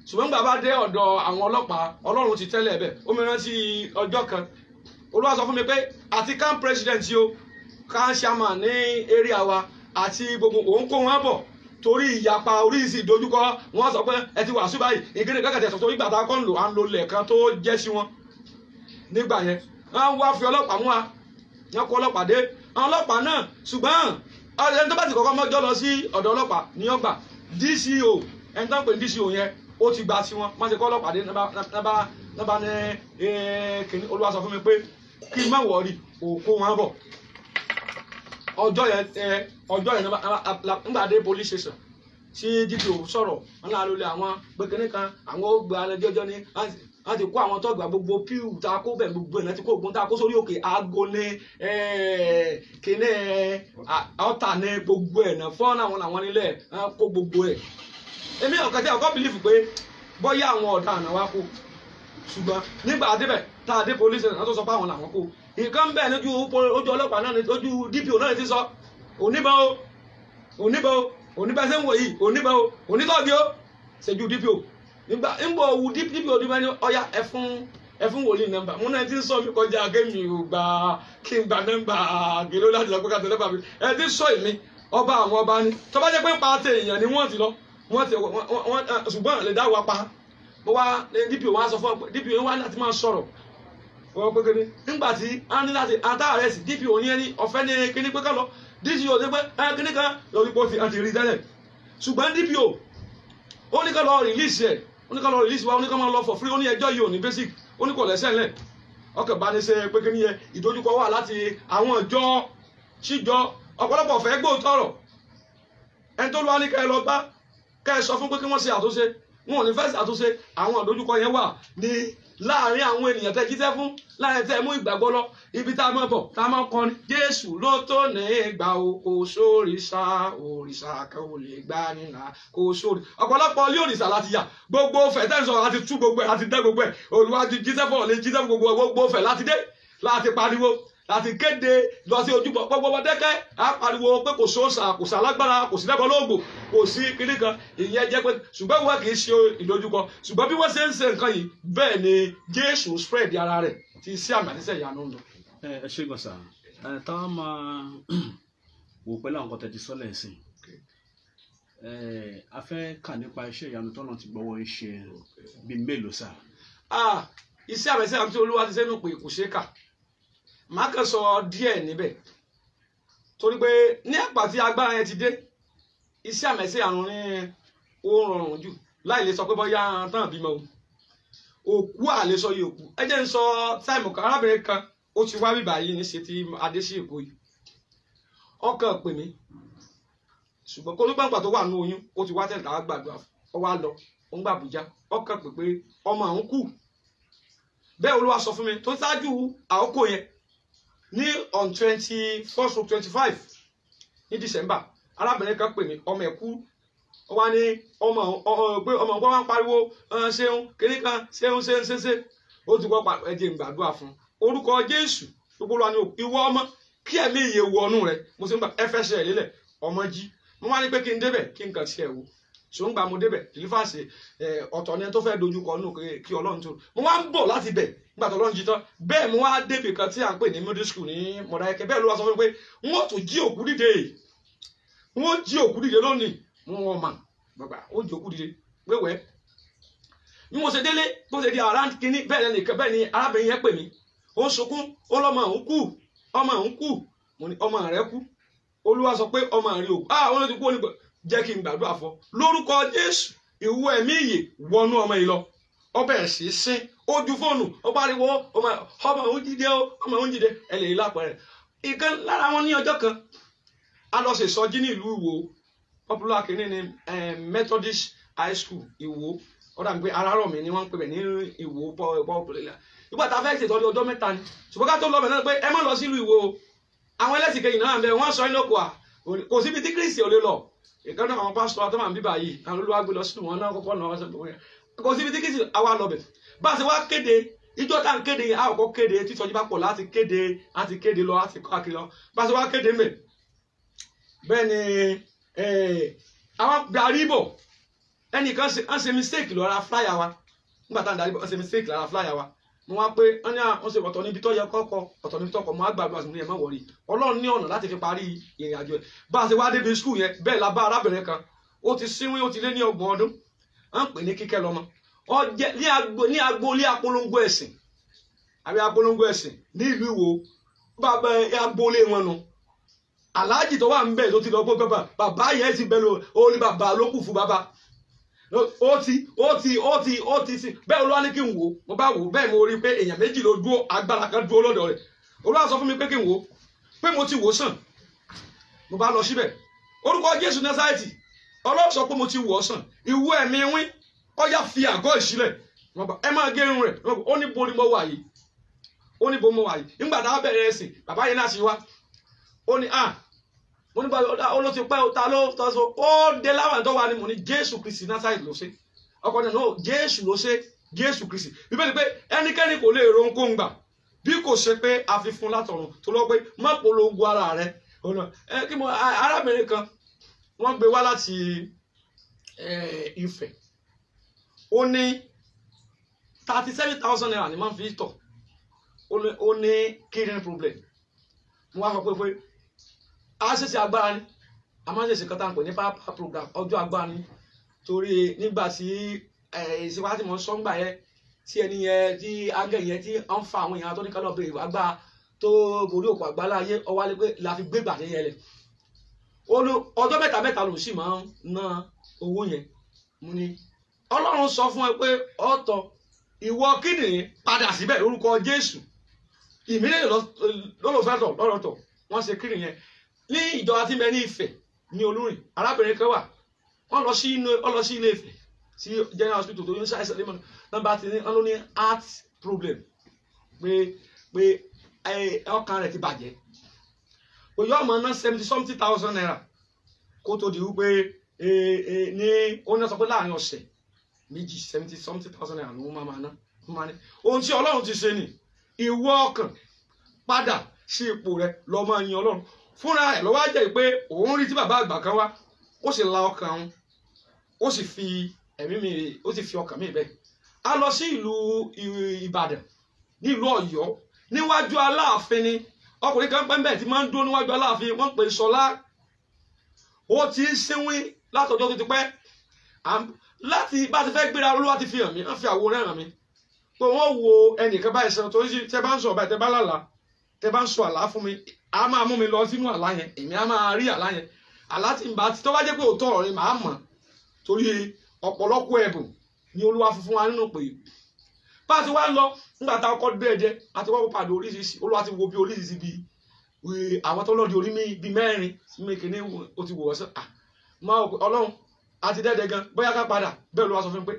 ṣùgbọ́n gbà bá dé ọ̀dọ̀ àwọn ọlọ́pàá Ọlọ́run ti tẹ́lẹ̀ ẹ̀bẹ̀ ó mi rántí ọjọ́ kan Olúwa sọ fún mi pé àti camp president yìí o camp chairman ní area wa àti gbogbo òun kó wọn bọ̀ torí ìyapa oríṣiríṣi ìdojúkọ wọn sọ pé ẹ ti wàásù báyìí ìkéde kẹkẹtẹ sọ torí ìgbà tá a kọ́ ń lò à ń lo lẹ̀kan tó jẹ́ sí wọn nígbà yẹn wọ́n wá fi ọlọ́pàá mú wa wọ́n kó ọlọ́pàá dé àwọn ọlọ́pàá náà ṣùgbọ́n ẹni tó bá ti kọ́kọ́ mọ́jọ́ lọ sí ọ̀dọ̀ ọlọ́pàá ní ọgbà DCO ẹni tó ń pè ní DCO yẹn ó ti gba sí wọn wọ́n ti kọ́ ọlọ́pàá dé nábà ní kìnní Olúwa sọ fún mi pé kí n má wọ̀ọ́rì òkú wọn bọ̀ ọjọ́ yẹn nígbà dé police station tí DPO sọ̀rọ̀ wọn náà lólè àwọn gbẹgẹ́ni kan àwọn ó gba alẹ́jọ́jọ́ ní wọ́n ti kó àwọn tọ́gbà gbogbo píù tá a kó bẹ̀ gbogbo ẹ̀ ti kó ogun tá a kó sórí òkè aago ní kíní ọ̀tà ní gbogbo ẹ̀ náà fọ́nà àwọn nílẹ̀ kó gbogbo ẹ̀. èmi ọ̀kan tí ọkọ̀ bìlífù pé bọ́yá àwọn ọ̀daràn wa kó ṣùgbọ́n nígbà àdébẹ̀ tá a dé police náà tó sọ pé àwọn làwọn kó nǹkan bẹ́ẹ̀ lójú ọlọ́pàá náà lójú DPO náà ti sọ oníbọn oníbọn ṣe ń wò yìí oníbọn onítọ́jú ó ṣèjú DPO nígbà ńgbà òwú DPO ní ọya ẹfún wòlíì nọ́mbà mo náà ti ń sọ mi kọjá kémi ò gbà kí n gba nọ́mbà gèló láti lọ pé ká tẹ̀lé bàbí ẹ ti sọ èmi ọba àwọn ọba ni tó bá jẹ́ pé pa àti èèyàn ni wọ́n ti lọ ṣùgbọ́n lè dá wa pa mo wá DPO wá sọ fún ọ DPO wá láti máa sọ̀rọ̀ wọ́n pé kéde nígbà tí a ní láti àtàrẹ̀ sí DPO ní ẹni ọ̀fẹ́ ní kíní pé ká lọ DPO ní pé kíní kan lórí pé ó ti rí tẹ́lẹ̀ ṣùgbọ́n DPO ó ní ká lọ release ẹ̀ ó ní ká lọ release wa ó ní ká máa lọ for free ó ní ẹjọ́ yìí ò ní basic ó ní kò lẹ́sẹ̀ ńlẹ̀ ọkàn bá ní ṣe pé kíní yẹ ìdojúkọ wà láti àwọn ìjọ síjọ ọ̀pọ̀lọpọ̀ fẹ́ gbóòótọ́ ọ̀rọ̀ ẹni tó lọ́wọ́ ní ká ẹ lọ bá ká ẹ sọ fún pé kí wọ́n ṣe àtúnṣe wọn ò ní fẹ́ ṣàtúnṣe àwọn ìdojúkọ yẹn wà ní láàrin àwọn ènìyàn tẹ́ jíṣẹ́ fún láàrin tẹ́ mú ìgbàgbọ́ lọ ibi tá a máa bọ̀ tá a máa kọrin Jésù ló tó ní ìgbà kò sóríṣà òrìṣà kan ò lè gbá nínà kò sórí ọ̀pọ̀lọpọ̀ ilé òrìṣà láti yà gbogbo fẹ̀ tẹ́ ń sọ láti tú gbogbo ẹ̀ láti dẹ́ gbogbo ẹ̀ Olúwa jíṣẹ́ fún ọ̀lẹ́ jíṣẹ́ fún gbogbo fẹ̀ láti dé láti pariwo láti kéde lọ sí ojúbọ gbogbo dẹ́kẹ́ á pariwo pé kò sóòṣà kò sí alágbára kò sí lẹ́bọ̀ lóògùn kò sí kíní kan ìyẹn jẹ́ pé ṣùgbọ́n wọ́n kì í ṣe ìdojúkọ ṣùgbọ́n bí wọ́n ṣe ń ṣe nǹkan yìí bẹ́ẹ̀ ni Jésù spread ara rẹ̀ ti sí àmì àti ìyanu ń lọ. ẹ ṣe gbọ̀nsà táwọn máa wò pẹ̀lú àwọn kan tẹ̀tí sọ́lẹ̀ ẹ̀sìn a fẹ́ kà nípa iṣẹ́ ìyanu tọ́nà ti gbọ́wọ́ ṣe bíi mélòó sà. iṣẹ́ àmì àti ìyanu tí Olúwa ti sẹ́nu pé kò ṣeé kà màá kàn sọ díẹ̀ níbẹ̀ torí pé ní àpá tí agbára yẹn ti dé iṣẹ́ àmì àti ìyanu ní ó rọrùn jù láì lè sọ pé bóyá tán bímọ òkú àlè sọ yìí òkú ẹ jẹ́ ń sọ táìmù kan arábìnrin kan ó ti wá bíbá yìí ní ṣe ti adé sí èkó yìí ọkàn pè mí ṣùgbọ́n kó ló gbàgbà tó wà ní oyún ó ti wá tẹ̀lé ká gbàdúrà ọ wá lọ ó ń gbà Àbújá ọkàn pè pé ọmọ àwọn kù bẹ́ẹ̀ Olúwa sọ fún mi tó ṣáájú àkókò yẹn ní on 21st to 25 ní December arábìnrin kan pè mí ọmọ ẹ̀ kú ó wá ní ọmọ pé ọmọ nǹkan wá ń pariwo ṣeun kiri kan ṣeun ṣe ó ti wọ́ ẹ̀jẹ̀ ìgbàdúrà fún orúkọ Jésù gbogbo wa ní ìwọ ọmọ kí ẹ̀mí ìyè wọnú rẹ mo sì ń gbà ẹfẹsẹ̀ lélẹ̀ ọmọ jí mo wá ní pé kí n débẹ̀ kí n kàn sí ẹ̀ wò ṣùgbọ́n gbà mo débẹ̀ tìlífàṣẹ ọ̀tọ̀ ni tó fẹ́ dojúkọ nù kí Ọlọ́run tó mo wá ń bọ̀ láti bẹ̀ nígbà tó Ọlọ́run jí tán bẹ́ẹ̀ mo wá débì kan tí à ń pè ní middle school ní Mọ̀dákẹ́kẹ́ bẹ́ẹ̀ ló wá sọ fún mi pé wọ́n tún jí òkú dìde lónìí wọn mà gbàgbà ó jí òkú dìde wéwẹ́ bí mo ṣe délé bó ṣe di around kínní bẹ́ẹ̀ ni arábìnrin yẹn pè mí ó ń sunkún ó lọ́mọ òun kú mo ní ọmọ rẹ kú Olúwa sọ pé ọmọ rẹ òkú wọn ló ti kú ó ní jẹ́ kí n gbàdúrà fún lórúkọ Jésù ìwú ẹ̀mí ìyè wọnú ọmọ yìí lọ ọbẹ̀ sí sín ojú fóònù ó pariwo ọmọ òun jíde ẹ lè rí lápẹẹrẹ ìkan lára wọn ní ọjọ́ kan a lọ ṣe ìsọjí ní ìlú Ìwó popular kìíní ní Methodist High School Ìwó ọ̀dà mi pé Arárọ̀mí ni wọ́n ń pè bẹ̀ ní Ìwó pọ́ọ̀pọ̀lẹ́lá ìgbà tá a fẹ́ ṣètọ́jú ọjọ́ mẹ́ta ni ṣùgbọ́n ká tó lọ bẹ̀ náà pé ẹ má lọ sílùú Ìwó àwọn ẹlẹ́sìn kejì náà bẹ̀ wọ́n sọ inú kò kò síbi tí Kristi ò lè lọ ìkànnì àwọn pásítọ̀ àtọ́mà ń bíbà yìí àwọn Olúwa gbé lọ sínú wọn náà kọ́kọ́ náà kò síbi tí Kristi àwa lọ bẹ̀ bá a ṣe wá kéde ìjọ tá à ń kéde a ò kọ́ kéde títọ́jú bá pọ̀ láti kéde lọ láti kọ́ àkìlọ bá a ṣe wá kéde mẹ́ bẹ́ẹ̀ ni àwọn darí bọ̀ ẹnìkan ṣe mistake lọ́ra flyer wa nígbà tá à ń darí bọ̀ ṣe mistake lọ́ra flyer wa mo wá pé wọ́n ṣe ọ̀tọ̀ níbi tó yẹ kọ́kọ́ ọ̀tọ̀ níbi tó kọ́ mo á gbàgbọ́ àti mo ní ẹ̀ má wọ̀rí Ọlọ́run ní ọ̀nà láti fi parí ìrìn àjò ẹ̀ bá a ṣe wá débi skul yẹn bẹ́ẹ̀ la bá arábìnrin kan ó ti sínwín ó ti lé ní 30 ọdún à ń pè ní Kíkẹ́ lọ́mọ ní agboolé apolongo ẹ̀sìn àbí apolongo ẹ̀sìn ní ìlú Ìwó bàbá agboolé wọn nu aláàjì tó wà ń bẹ̀ tó ti lọ gbọ́ bàbá yẹn ti bẹ̀ lọ ó ní bàbá ló kù fún bàbá ó ti sí bẹ́ẹ̀ Olúwa ní kí n wò mo bá wò bẹ́ẹ̀ mo rí i pé èèyàn méjì ló dúró agbára kan dúró lọ́dọ̀ rẹ̀ Olúwa sọ fún mi pé kí n wò pé mo ti wò sàn mo bá lọ síbẹ̀ orúkọ Jésù Násárẹ́tì Ọlọ́run sọ pé mo ti wò sàn ìwú ẹ̀mí wín ọ̀yà fi àgọ́ ìsílẹ̀ ẹ máa gé irun rẹ̀ ó ní bo ni mo wà yìí ó ní bo mo wà yìí nígbà tá a bẹ̀rẹ̀ ẹ̀sìn bàbá yẹn náà sì wá ó ní mo ní báyọ̀ ó ló ti pẹ́ ta ló tọ́ so ó dé láwọn tó wà ní mo ní Jésù Kristi Násárẹ́tì ló ṣe ọkọ náà no Jésù ló ṣe Jésù Kristi bíbélì pé ẹnikẹ́ni kò lè ro ohunkóhun gbà bí kò ṣe pé a fi fún látọ̀run tó lọ pé má polongo ara rẹ ọ̀nà kí mo arábìnrin kan wọ́n gbé wá láti Ifẹ̀ ó ní 37,000 naira ni máa ń fi tọ̀ ó ní kidney problem mo wá sọ pé a ṣèṣe agbára ni a máa ń ṣèṣe kọ́tà ń pè ní pápá program ọjọ́ agbára ni torí nígbà tí ìṣèwádìí tí mo ń sọ́ngbà yẹn tí ẹni yẹn tí ángẹ̀ yẹn tí ń fa àwọn èèyàn tó ní kálọ̀ bèrè agbára tó borí òkú àgbáláyé ọwọ́ alẹ́ pé la fi gbé gbàdé yẹn lẹ̀ ọjọ́ mẹ́ta ló sì máa ń ná owó yẹn mo ní Ọlọ́run sọ fún ẹ pé ọ̀tọ̀ ìwọ kíndìnrín padà síbẹ̀ lórúkọ Jésù ìmílẹ̀ lọ́lọ́fẹ́tọ̀ lọ́rọ̀tọ̀ wọ́n ṣe kíndìnrín yẹn ní ìjọba tí ń bẹ ní Ifẹ̀ ní Olúrin arábìnrin kan wà wọ́n lọ sí Ilé Ifẹ̀ sí General Hospital tó yún ṣàìsàn lẹ́mọ̀ nọ́mbà tí wọ́n ló ní heart problem pé ọkàn rẹ̀ ti bàjẹ́ òyò ọmọ náà 70,000 naira kó tó di wípé ní ó ní sọ pé láàrin ọ̀sẹ̀ méjì 70,000 naira ló máa ná ohun tí Ọlọ́run ti ṣe ni ìwọ ọkàn padà sí ipò rẹ lọ máa yin Ọlọ́run fúnra ẹ̀ lọ́wọ́ jẹ́ pé òun rí tí bàbá àgbà kan wá ó sì la ọkàn òun ó sì fi ẹ̀mí mi ó sì fi ọkàn mi bẹ́ẹ̀ a lọ sí ìlú Ìbàdàn ní ìlú Ọ̀yọ́ níwájú Aláàfin ni ọkùnrin kan pẹ́ńbẹ́ tí máa ń dúró níwájú Aláàfin wọ́n pè Ṣọlá ó ti ń sínwín látọjọ́ tó ti pẹ́ láti bá ti fẹ́ gbéra Olúwa ti fi hàn mí wọ́n fi àwòrán hàn mí pé wọ́n wo ẹnìkan báyìí sọ torí tẹ bá ń sọ báyìí tẹ bá lálàá tẹ bá ń sọ àlá fún mi a máa mú mi lọ sínú àlá yẹn èmi a máa rí àlá yẹn àlá tí n bá ti tó bá jẹ́ pé òótọ́ ọ̀rọ̀ ni màá mọ̀ torí ọ̀pọ̀lọpọ̀ ẹ̀bùn ni Olúwa fún wa nínú pé bá a ti wá lọ nígbà tá a kọ́ dẹ́ẹ̀dẹ́ àti wọ́n pàdé oríṣiríṣi Olúwa ti wo bí oríṣiríṣi bí àwọn tó lọ́ọ́ di orí bíi mẹ́rin mékèné ó ti wò wọ́n sàn máa Ọlọ́run àti dẹ́ẹ̀dẹ́ gan bóyá ká padà bẹ́ẹ̀ Olúwa sọ fún mi pé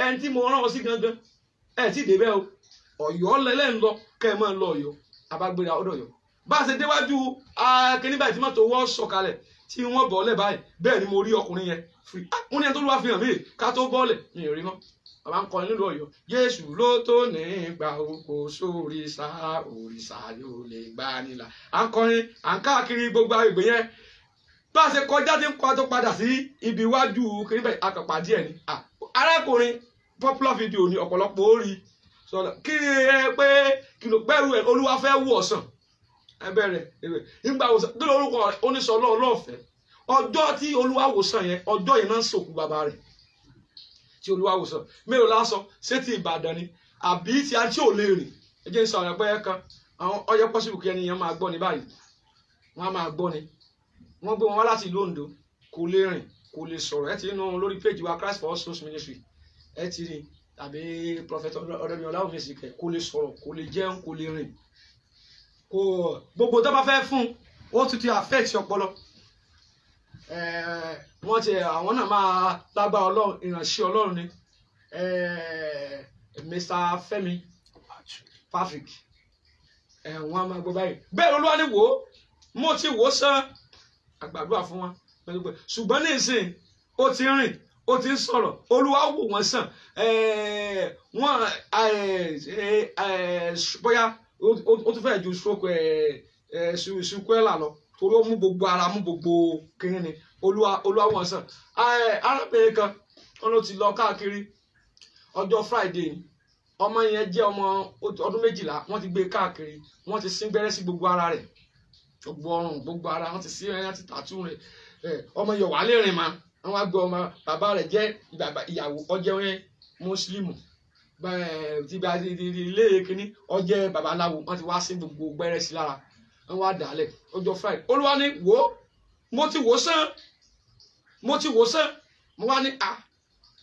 ẹni tí mo rán ọ sí gangan tí ì dé bẹ́ẹ̀ o Ọ̀yọ́ lẹ́lẹ́ ń lọ kẹ́ ẹ máa lọ Ọ̀yọ́ abágbéra ọ̀dọ̀ Ọ̀yọ́ bá a ṣe déwájú akíní báyìí tí mọ́tò wọ́n sọ̀kalẹ̀ tí wọ́n bọ́ọ̀lẹ̀ báyìí bẹ́ẹ̀ ni mo rí ọkùnrin yẹn mo ní ẹni tó lọ́wọ́ fi hàn mí ká tó bọ́ọ̀lẹ̀ mi ò rí mọ́ bàbá ń kọrin nílùú Ọ̀yọ́ Jésù ló tó ní gbà oko sóríṣà òrìṣà yóò lè gbà nílà à ń kọrin à ń káàkiri gbogbo agbègbè yẹn bá a ṣe kọjá tí ń kọ́ tó padà sí ibi iwájú kíní báyìí akọ̀pá díẹ̀ ni arákùnrin popular video ni ọ̀pọ̀lọpọ̀ ó rí sọlá kí ẹ pé kí ló pẹ́rù ẹ Olúwa fẹ́ wù ọ̀sán ẹ bẹ̀rẹ̀ nígbà wòsàn kí lórúkọ rẹ oníṣọlọ ọlọ́ọ̀fẹ́ ọjọ́ tí Olúwa wòsàn yẹn ọjọ́ yẹn náà ń sòkú bàbá rẹ̀ tí Olúwa wòsàn mélòó lásán ṣé ti Ìbàdàn ni àbí tí a tí ò lè rìn ẹ jẹ́ ń sọ ọ̀rẹ́ pẹ́ kan àwọn ọyẹ pọ́sibù kí ẹnìyẹn máa gbọ́ ni báyìí wọ́n á máa gbọ́ ni wọ́n gbé wọn wá láti ìlú Oǹdó kò lè rìn kò lè sọ̀rọ̀ ẹ ti nù lórí péjì wa Christ for All Souls Ministry ẹ ti rí tàbí Prophet Ọ̀dẹ́mi Ọláwùmísìkẹ́ kò lè sọ̀rọ̀ kò lè jẹun kò lè rìn kò gbogbo tó bá fẹ́ fún ó tún ti affect ọpọlọ wọ́n ti àwọn náà máa lágbára Ọlọ́run ìránṣẹ́ Ọlọ́run ni Mr. Fẹ́mi Patrick wọ́n á máa gbọ́ báyìí bẹ́ẹ̀ Olúwa ni wò ó mo ti wò ó sàn àgbàdua fún wọn ṣùgbọ́n ní ìsìn ó ti rìn ó ti ń sọ̀rọ̀ Olúwa wò wọ́n sàn wọ́n bóyá ó tún fẹ́ ju stroke ṣùkúẹ́là lọ torí ó mú gbogbo ara mú gbogbo kiri ni Olúwa wọ́n sàn arábìnrin kan wọn ló ti lọ káàkiri ọjọ́ Friday ọmọ yẹn jẹ́ ọmọ ọdún 12 wọ́n ti gbé káàkiri wọ́n ti sín gbẹ́rẹ́ sí gbogbo ara rẹ̀ gbogbo ọrùn gbogbo ara wọ́n ti sí ẹyán ti tàtú rẹ̀ ọmọ yẹn wà lè rìn ma wọ́n wá gbé ọmọ bàbá rẹ̀ jẹ́ ìyàwó ọjẹ́ mùsùlùmù ti gba ilé kínní ọjẹ́ babaláwo wọ́n ti wá sí gbogbo gbẹ́rẹ́ sí lára wọ́n wá dàálẹ̀ ọjọ́ Friday Olúwa ní wò ó mo ti wò sàn mo wá ní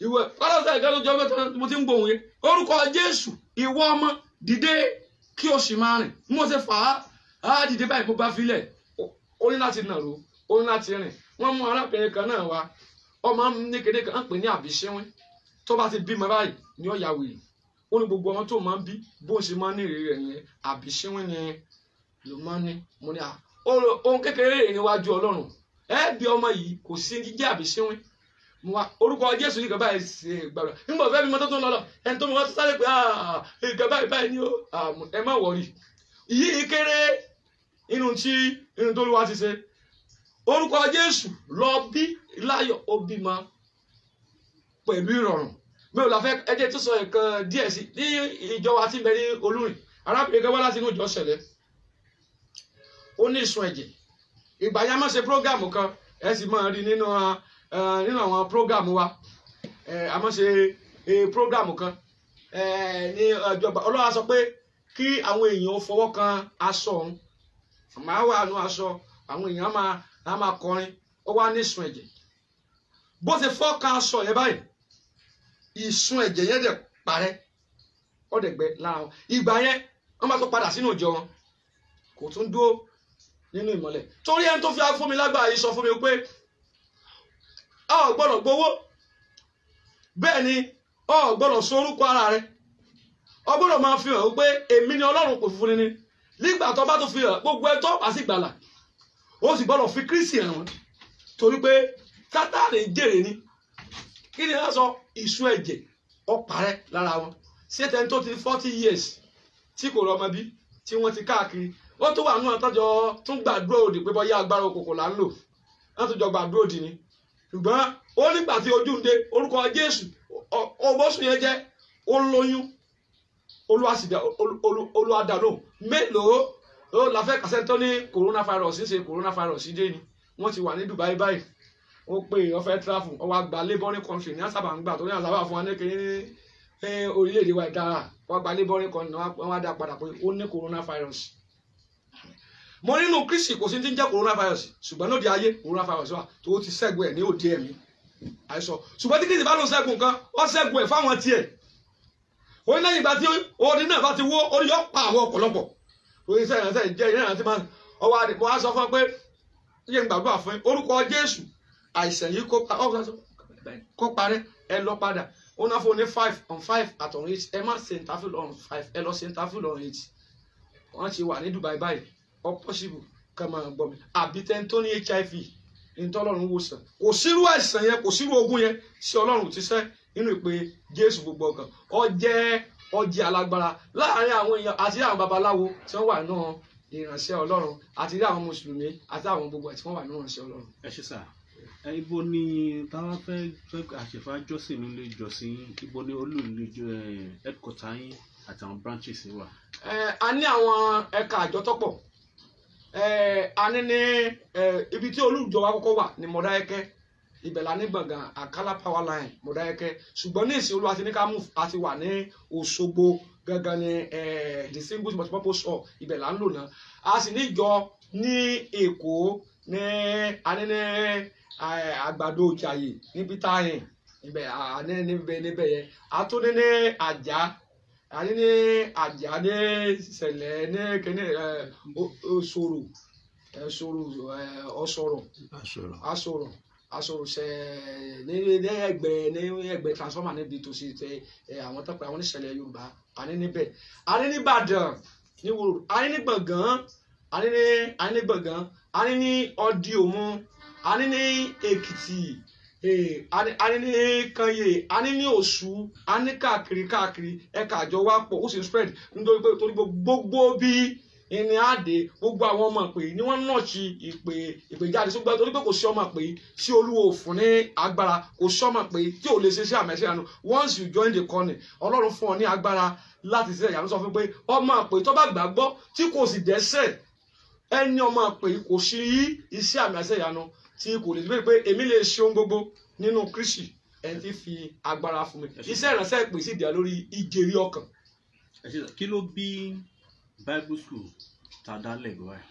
ìwé kọ́lọ́sẹ̀ ìgbẹ́lójọ́ mẹ́ta mo ti ń gbóhùn yẹn orúkọ Jésù ìwọ ọmọ dìde kí o sì máa rìn mo ṣe fà á dìde báyìí mo bá filẹ̀ ó ní láti nàró ó ní láti rìn wọ́n mú arábìnrin kan náà wá ọmọ ní kéde kan pè ní àbíṣẹ́wín tó bá ti bímọ báyìí ní ọ̀yà wèrè ó ní gbogbo ọmọ tó máa ń bí bó ṣe máa ń ní ìrírí rẹ̀ nìyẹn àbí ṣíwín ni ló máa ń ní. mo ní ohun kékeré rè níwájú Ọlọ́run bí ọmọ yìí kò sí jíjẹ́ àbí ṣíwín. mo wá orúkọ Jésù yìí kan báyìí ṣe gbàgbọ́ nígbà fẹ́ mi mọ́tò tó ń lọ ẹni tó mọ wá tó sáré pé ìkan báyìí ni ó ẹ má wọrí yìí kéré inú tó lù wá ti ṣe orúkọ Jésù lọ bí láyọ̀ ó bímọ pẹ̀lú ìrọ̀rùn. mi ò la fẹ́ ẹjẹ́ tó sọ nǹkan díẹ̀ sí ní ìjọ wa tí ń bẹ ní Olúrin arábìnrin kan wá láti inú ìjọ ṣẹlẹ̀ ó ní ìsun ẹ̀jẹ̀ ìgbà yẹn a máa ṣe prógámù kan ẹ sì máa rí nínú àwọn prógámù wa a máa ṣe prógámù kan ní ìjọba Ọlọ́run sọ pé kí àwọn èèyàn fọwọ́ kan aṣọ òun máa wà nù aṣọ àwọn èèyàn máa kọrin ó wá ní ìsun ẹ̀jẹ̀ bó ṣe fọ́ kan aṣọ yẹn báyìí ìsun ẹ̀jẹ̀ yẹn dẹ̀ parẹ́ ó dẹ̀ gbẹ lára wọn ìgbà yẹn wọ́n máa tó padà sínú ìjọ wọn kò tún dúró nínú ìmọ́lẹ̀ torí ẹni tó fi fún mi lágbára yìí sọ fún mi pé a ò gbọ́dọ̀ gbowó bẹ́ẹ̀ ni a ò gbọ́dọ̀ sọ orúkọ ara rẹ o gbọ́dọ̀ máa fi hàn pé èmi ni Ọlọ́run kò fún ni nígbà tó bá tó fi hàn gbogbo ẹ tó bá sì gbàlà ó sì gbọ́dọ̀ fi Kristi hàn wọn torí pé Sátánì jèrè ni kí ni wọ́n sọ ìsun ẹ̀jẹ̀ ó parẹ́ lára wọn ṣétẹ́ni tó ti 40 years tí kò rọmọ bí tí wọ́n ti káàkiri ó tó wà nínú àtọ́jọ́ tún gbàdúrà òdì pé bọ́yá agbára òkòkò là ń lò wọ́n tún jọ gbàdúrà òdì ni ṣùgbọ́n ó nígbà tí ojú ń dé orúkọ Jésù ọgbọ́sùn yẹn jẹ́ ó lóyún olùwàdàlò mélòó ó láfẹ́ kàṣẹ́ tó ní coronavirus ń ṣe coronavirus dé ni wọ́n ti wà ní Dubai báyìí ó pé wọ́n fẹ́ travel wọ́n wá gba labouring country ní àṣàbà ń gbà tó ní àṣàbà fún wa ní kiri orílẹ̀-èdè wa ìdára wọ́n gba labouring country wọ́n wá dá padà pé ó ní coronavirus. mo nínú Kristi kò sí ti ń jẹ́ coronavirus ṣùgbọ́n lóde ayé coronavirus wà tó ti ṣẹ́gun ẹ̀ ní òde ẹ̀mí àìsàn ṣùgbọ́n tí Kristi bá lọ ṣẹ́gun nǹkan ó ṣẹ́gun ẹ̀ fáwọn tiẹ̀ ó ní lẹ́yìn ìgbà tí orin náà bá ti wó orí yóò pa àwọn ọ̀pọ̀lọpọ̀ orin sẹ́yìn náà sẹ́yìn jẹ́ ìrìn àti máa ọwọ́ adé mo wá sọ fún ọ pé yíyan gbàdúrà fún orúkọ Jésù àìsàn yìí kó parẹ́ ẹ lọ padà ó náà fún ní 5 on 5 àtọ̀run 8 ẹ má ṣe interview on 5 ẹ lọ ṣe interview on 8 wọ́n ti wà ní Dubai báyìí all possible kẹ́ máa gbọ́ mi àbí tẹ́ni tó ní HIV ìtọ́lọ́run wò sàn kò sírú àìsàn yẹn kò sírú ogun yẹn sí Ọlọ́run ti sẹ́ nínú ìpè Jésù gbogbo ọkàn ọjẹ́ alágbára láàárín àwọn èèyàn àti àwọn babaláwo tí wọ́n wà náà ìránṣẹ́ Ọlọ́run àti àwọn mùsùlùmí àti àwọn gbogbo ẹ̀ tí wọ́n wà náà ìránṣẹ́ Ọlọ́run. ẹ ṣe sá ibo ni táwọn fẹ́ àṣẹfà jọ́sìn nílé ìjọsìn ibo ni olùlẹ́jọ headquarter yín àti àwọn branches wà. a ní àwọn ẹ̀ka àjọ tọ́pọ̀ a ní ibi tí olùjọ wa kọ́kọ́ wà ní Mọdákẹ́kẹ́ ibẹ̀ la ní gbọ̀ngàn Àkàlà power line Mọdákẹ́kẹ́ ṣùgbọ́n ní ìsìn Olúwa ti ní ká move àti wà ní Òṣogbo gangan ní distinguished multipurpose hall ibẹ̀ là ń lò náà a sì ní ìjọ ní Èkó ní Àgbàdo Ìjàyè níbi táyìn ibẹ̀ níbẹ̀ yẹn a tún ní Àjà ní Àjà ní Ìṣẹ̀lẹ̀ ní kíní Asọ̀rọ̀ ṣe ní ẹgbẹ́ transformer níbi tó ṣe tẹ àwọn tọpẹ àwọn oníṣẹ̀lẹ̀ Yorùbá àní níbẹ̀ àní ní Ìbàdàn ní Wòrò àní ní Gbọ̀ngán àní ní Gbọ̀ngán àní ní Ọdí Òmu àní ní Èkìtì àní ní Kànyè àní ní Ọ̀ṣù àní káàkiri ẹ̀ka àjọ wa pọ̀ ó sì ń spread nítorí pé torí gbogbo bí ìní àdé gbogbo àwọn ọmọ pé ni wọ́n náà ṣe ìpèjáde ṣùgbọ́n torí pé kò sí ọmọ pé sí Olúwo fún ní agbára kò sí ọmọ pé tí ò lè ṣe sí àmẹ́sẹ̀ àná once you join the corner Ọlọ́run fún ọ ní agbára láti ṣe ìyàwó sọ fún pé ọmọ pé tó bá gbàgbọ́ tí kò sì dẹ́ṣẹ̀ ẹni ọmọ pé kò sí iṣẹ́ àmẹ́sẹ̀ ìyanu tí kò lè dé pé èmi lè ṣe ohun gbogbo nínú Kristi ẹni tí fi agbára fún mi iṣẹ́ ìránṣẹ́ ìpè sì dá lórí ìjèrè ọkàn. kí ló bí Bible school ta dálẹ̀ gbọ́ ẹ̀.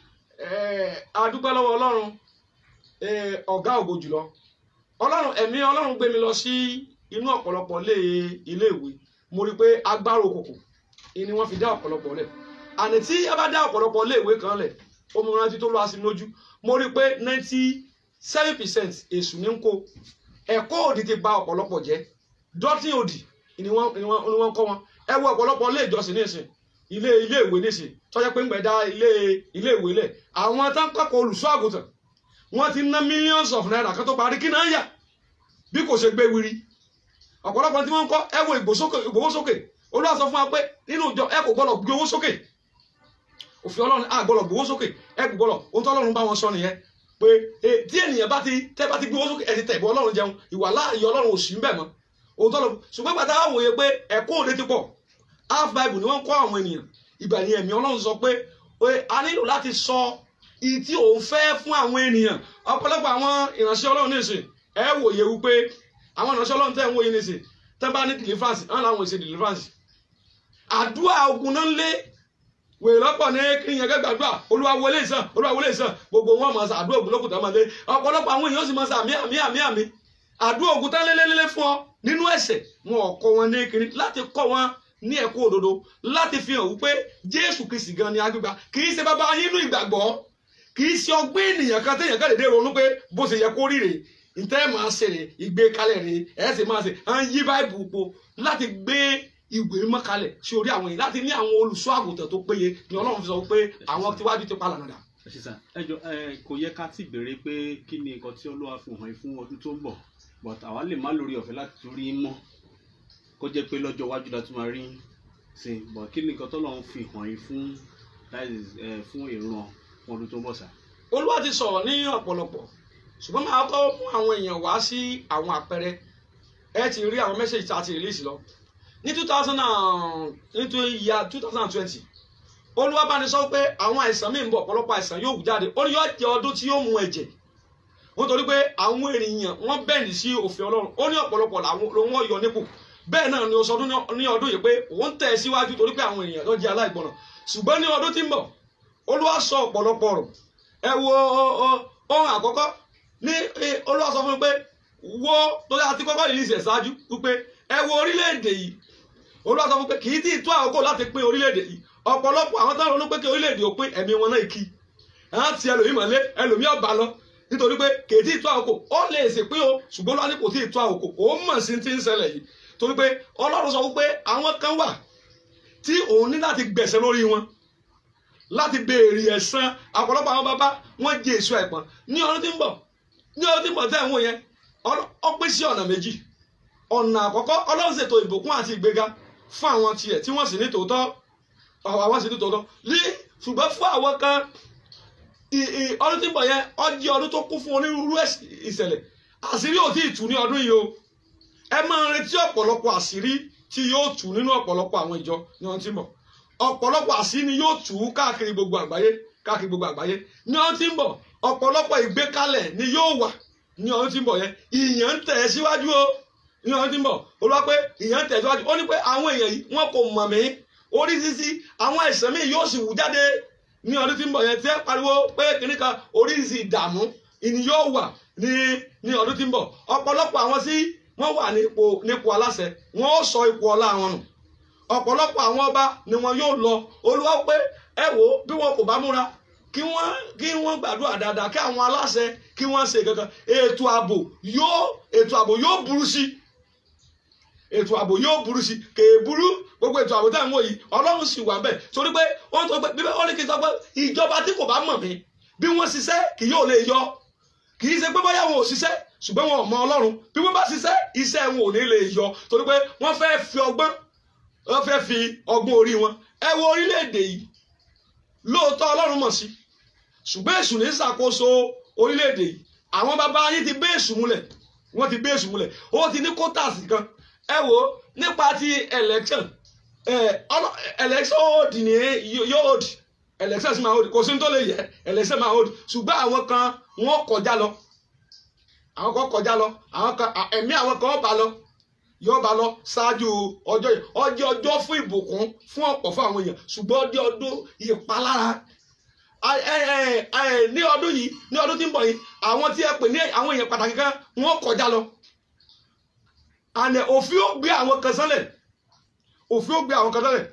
a dúpẹ́ lọ́wọ́ Ọlọ́run ọ̀gá ògo jùlọ ẹ̀mí Ọlọ́run gbé mi lọ sí inú ọ̀pọ̀lọpọ̀ iléèwé mo rí i pé agbára òkùnkùn ni wọ́n fi dá ọ̀pọ̀lọpọ̀ lẹ̀ àní tí a bá dá ọ̀pọ̀lọpọ̀ iléèwé kan lẹ̀ omi rántí tó lọ́wọ́ sí lójú mo rí i pé 97% èṣù ní ń kó ẹ̀kọ́ òdì ti bà ọ̀pọ̀lọpọ̀ jẹ́ dọ́tí òdì ni wọ́n kọ́ wọn ẹ wo ọ̀pọ̀lọpọ̀ ilé ìjọsìn nísìn ilé ìwé nísìn tó jẹ́ pé ń gbẹ̀dá ilé ìwé lẹ̀ àwọn tán kọ́kọ́ olùṣọ́ àgùntàn wọ́n ti ná millions of naira kan tó parí kí náà yà bí kò ṣe gbé wiri ọ̀pọ̀lọpọ̀ tí wọ́n ń kọ́ ẹ wo ìgbówósókè Olúwa sọ fún wa pé nínú ìjọ ẹ kò gbọ́dọ̀ gbé owó sókè òfin Ọlọ́run a gbọ́dọ̀ gbé owó sókè ẹ kò gbọ́dọ̀ ohun tó Ọlọ́run bá wọn sọ nìyẹn pé tí ènìyàn bá ti gbé owó sókè ẹ ti tẹ̀ ìbọn Ọlọ́run jẹun ìwà láàyè Ọlọ́run ò sí ń bẹ̀ mọ́ ohun tó lọ ṣùgbọ́n pàtàkì àwọn òye pé ẹ̀kọ́ òde ti pọ̀ half bible ni wọ́n kọ́ àwọn ènìyàn ìgbà ni ẹ̀mí Ọlọ́run sọ pé a nílò láti sọ ìyí tí òun fẹ́ fún àwọn ènìyàn ọ̀pọ̀lọpọ̀ àwọn ìránṣẹ́ Ọlọ́run nìsín ẹ wòye wípé àwọn ìránṣẹ́ Ọlọ́run tẹ́ ń wòye nìsín tẹ́ bá ní deliverance hàn láwọn ìṣe deliverance àdúrà ogun náà lé wèé lọ́pọ̀ ní kí yẹn gbàdúrà Olúwa wọlé ìsàn gbogbo wọn máa sa àdúrà ogun lókùtà máa lé ọ̀pọ̀lọpọ̀ àwọn èèyàn sì máa sa àmì àdúrà ogun tán lélẹ́lẹ́lẹ́ fún ọ nínú ẹ̀ṣẹ̀ wọn ò kọ́ wọn ní kiri láti kọ́ wọn ní ẹ̀kọ́ òdodo láti fi hàn wípé Jésù Kristi gan ni agbègbà kì í ṣe bàbá yín nínú ìgbàgbọ́ kì í ṣe ọgbẹ́ ènìyàn kan téèyàn kàdédé ronú pé bó ṣe yẹ kó rí rè ntẹ́ máa ṣe rè ìgbé kalẹ̀ rè ẹ̀ sì máa ṣe à ń yí báìbù po láti gbé ìwé mímọ́ kalẹ̀ sí orí àwọn yìí láti ní àwọn olùṣọ́ àgùntàn tó péye ni Ọlọ́run fi sọ pé àwọn tíwájú ti palànà dà. kò yẹ ká ti béèrè pé kí ni nǹkan tí Olúwa fi hàn fún ọdún tó ń bọ̀ but àwa lè má lórí ọ̀fẹ́ láti tún rí mọ́ kó jẹ́ pé lọ́jọ́ iwájú la tún máa rí sí but kí ni nǹkan tó lọ́n fi hàn yín fún ìran ọdún tó ń bọ̀ sá. Olúwa ti sọ̀rọ̀ ní ọ̀pọ̀lọpọ̀ ṣùgbọ́n máa kọ́ mú àwọn èèyàn wá sí àwọn àpẹẹrẹ ẹ ti rí àwọn mẹ́sẹ̀jì tá a ti release lọ ní 2020 Olúwa bá ní sọ pé àwọn àìsàn míì ń bọ̀ ọ̀pọ̀lọpọ̀ àìsàn yóò wù jáde ó ní yóò jẹ́ ọdún tí yóò mú ẹ̀jẹ̀ nítorí pé àwọn ènìyàn wọ́n bẹ̀rẹ̀ sí òfin Ọlọ́run ó ní ọ̀pọ̀lọpọ̀ làwọn yọ nípò bẹ́ẹ̀ náà ni ó sọdún ní ọdún yìí pé òun tẹ̀ síwájú torí pé àwọn ènìyàn ló jẹ́ aláìgbọràn ṣùgbọ́n ní ọdún tí ń bọ̀ Olúwa sọ ọ̀pọ̀lọpọ̀ ọ̀rọ̀ ẹ wo ohun àkọ́kọ́ ní Olúwa sọ fún mi pé wo torí àti kọ́kọ́ release ẹ̀ ṣáájú wípé ẹ wo orílẹ̀-èdè yìí Olúwa sọ fún pé kì í tí ì tó àkókò láti pín orílẹ̀-èdè yìí ọ̀pọ̀lọpọ̀ àwọn táwọn ronú pé kí orílẹ̀-èdè ó pín ẹ̀mí wọn náà kí àwọn ti ẹlòmíì mọ̀lé ẹlòmíì ọ̀bà lọ nítorí pé kì í tí ì tó àkókò ó lè ṣe pé o ṣùgbọ́n lọ́wọ́ ní kò tí ì tó àkókò ó mọ̀ sí ti ń ṣẹlẹ̀ yìí torí pé Ọlọ́run sọ wípé àwọn kan wà tí òun ní láti gbẹ̀sẹ̀ lórí wọn láti béèrè ẹ̀san ọ̀pọ̀lọpọ̀ àwọn bàbá wọn jẹ èso ẹ̀pọ̀n ní ọdún tí ń bọ̀ tẹ́ ń wò yẹn ó pín sí ọ̀nà méjì ọ̀nà àkọ́kọ́ Ọlọ́run ṣètò ìbùkún àti ìgbéga fún àwọn tiẹ̀ tí wọ́n sì ní tòótọ́ ṣùgbọ́n fún àwọn kan ọdún tí ń bọ̀ yẹn ó jẹ́ ọdún tó kún fún onírúurú ìṣẹ̀lẹ̀ àṣírí ò tí ì tú ní ọdún yìí o ẹ máa retí ọ̀pọ̀lọpọ̀ àṣírí tí yóò tú nínú ọ̀pọ̀lọpọ̀ àwọn ìjọ ní ọdún tí ń bọ̀ ọ̀pọ̀lọpọ̀ àṣírí ni yóò tú káàkiri gbogbo àgbáyé ní ọdún tí ń bọ̀ ọ̀pọ̀lọpọ̀ ìgbékalẹ̀ ni yóò wà ní ọdún tí ń bọ̀ yẹn ìyẹn ń tẹ̀ síwájú o ní ọdún tí ń bọ̀ Olúwa pé ìyẹn ń tẹ̀ síwájú ó ní pé àwọn èèyàn yìí wọn kò mọ̀ mí orí sísí àwọn àìsàn míì yóò sì wù jáde ní ọdún tí ń bọ̀ yẹn tí ẹ pariwo pé kìnnì kan oríṣi ìdààmú ìní yóò wà ní ọdún tí ń bọ̀ ọ̀pọ̀lọpọ̀ àwọn tí wọ́n wà nípò aláṣẹ wọ́n ó sọ ipò ọlá wọn nù ọ̀pọ̀lọpọ̀ àwọn ọba ni wọn yóò lọ Olúwa pé ẹ wò ó bí wọn kò bá múra kí wọ́n gbàdúrà dáadáa kí àwọn aláṣẹ kí wọ́n ṣe kankan ètò ààbò yóò burú sí kèébúrú gbogbo ètò ààbò táwọn wọ̀nyí Ọlọ́run sì wà bẹ́ẹ̀ torí pé wọ́n tó pé bíbẹ́ wọ́n ní kí n sọ pé ìjọba tí kò bá mọ̀ mí bí wọ́n ṣiṣẹ́ kì yóò lè yọ kì í ṣe pé bóyá wọn ò ṣiṣẹ́ ṣùgbọ́n wọn ò mọ Ọlọ́run bí wọ́n bá ṣiṣẹ́ iṣẹ́ wọn ò ní lè yọ torí pé wọ́n fẹ́ fi ọgbọ́n orí wọn ẹ wo orílẹ̀-èdè yìí lóòótọ́ Ọlọ́run mọ̀ sí ṣùgbọ́n èṣù ní ṣàkóso orílẹ̀-èdè yìí àwọn bàbá yín ti bẹ́ èṣù múlẹ̀ wọ́n ti bẹ́ èṣù múlẹ̀ ó ti ní kótàsì kan ẹ wo nípa ti election hold ni yóò hold election sì máa hold kò sí ní tó lè yẹ election máa hold ṣùgbọ́n àwọn kan wọ́n kọjá lọ àwọn kan ẹ̀mí àwọn kan yóò bá lọ ṣáájú ọjọ́ yìí ọjọ́ fún ìbùkún fún ọ̀pọ̀ fún àwọn èèyàn ṣùgbọ́n ọdún ìpalára ní ọdún yìí ní ọdún tí ń bọ̀ yìí àwọn tí ẹ pè ní àwọn èèyàn pàtàkì kan wọ́n kọjá lọ and òfin ó gbé àwọn kan sánlẹ̀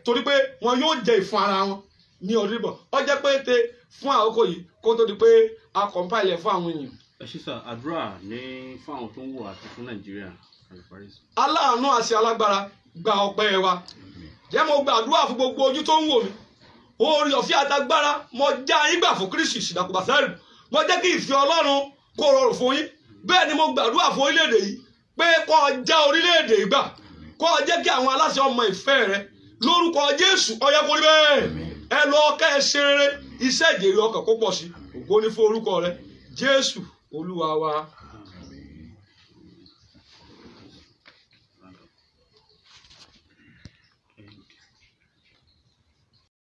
torí pé wọn yóò jẹ ìfún ara wọn ní ọdún ìbọ̀ ó jẹ́ pé tẹ fún àkókò yìí kó tó di pé a compile fún àwọn èèyàn. ẹ ṣí sà àdúrà ní fún àwọn tó ń wò àti fún Nàìjíríà. aláàánú àti alágbára gba ọpẹ́ wa jẹ́ mo gbàdúrà fún gbogbo ojú tó ń wò mí oore ọ̀fẹ́ àtagbára mo já yín gbà fún Kristi ìsìdàkùbà sẹ́rù mo jẹ́ kí ìfẹ́ Ọlọ́run kó rọrùn fún yín bẹ́ẹ̀ ni mo gbàdúrà fún orílẹ̀-èdè yìí pé kó já orílẹ̀-èdè yìí gbà kó jẹ́ kí àwọn aláṣẹ ọmọ ìfẹ́ rẹ lórúkọ Jésù ó yẹ kó rí bẹ́ẹ̀ ẹ lọ kẹ́ ẹ ṣe rere iṣẹ́ ìjèrè ọkàn kó pọ̀ sí ògo ní fún orúkọ rẹ Jésù Olúwa wa.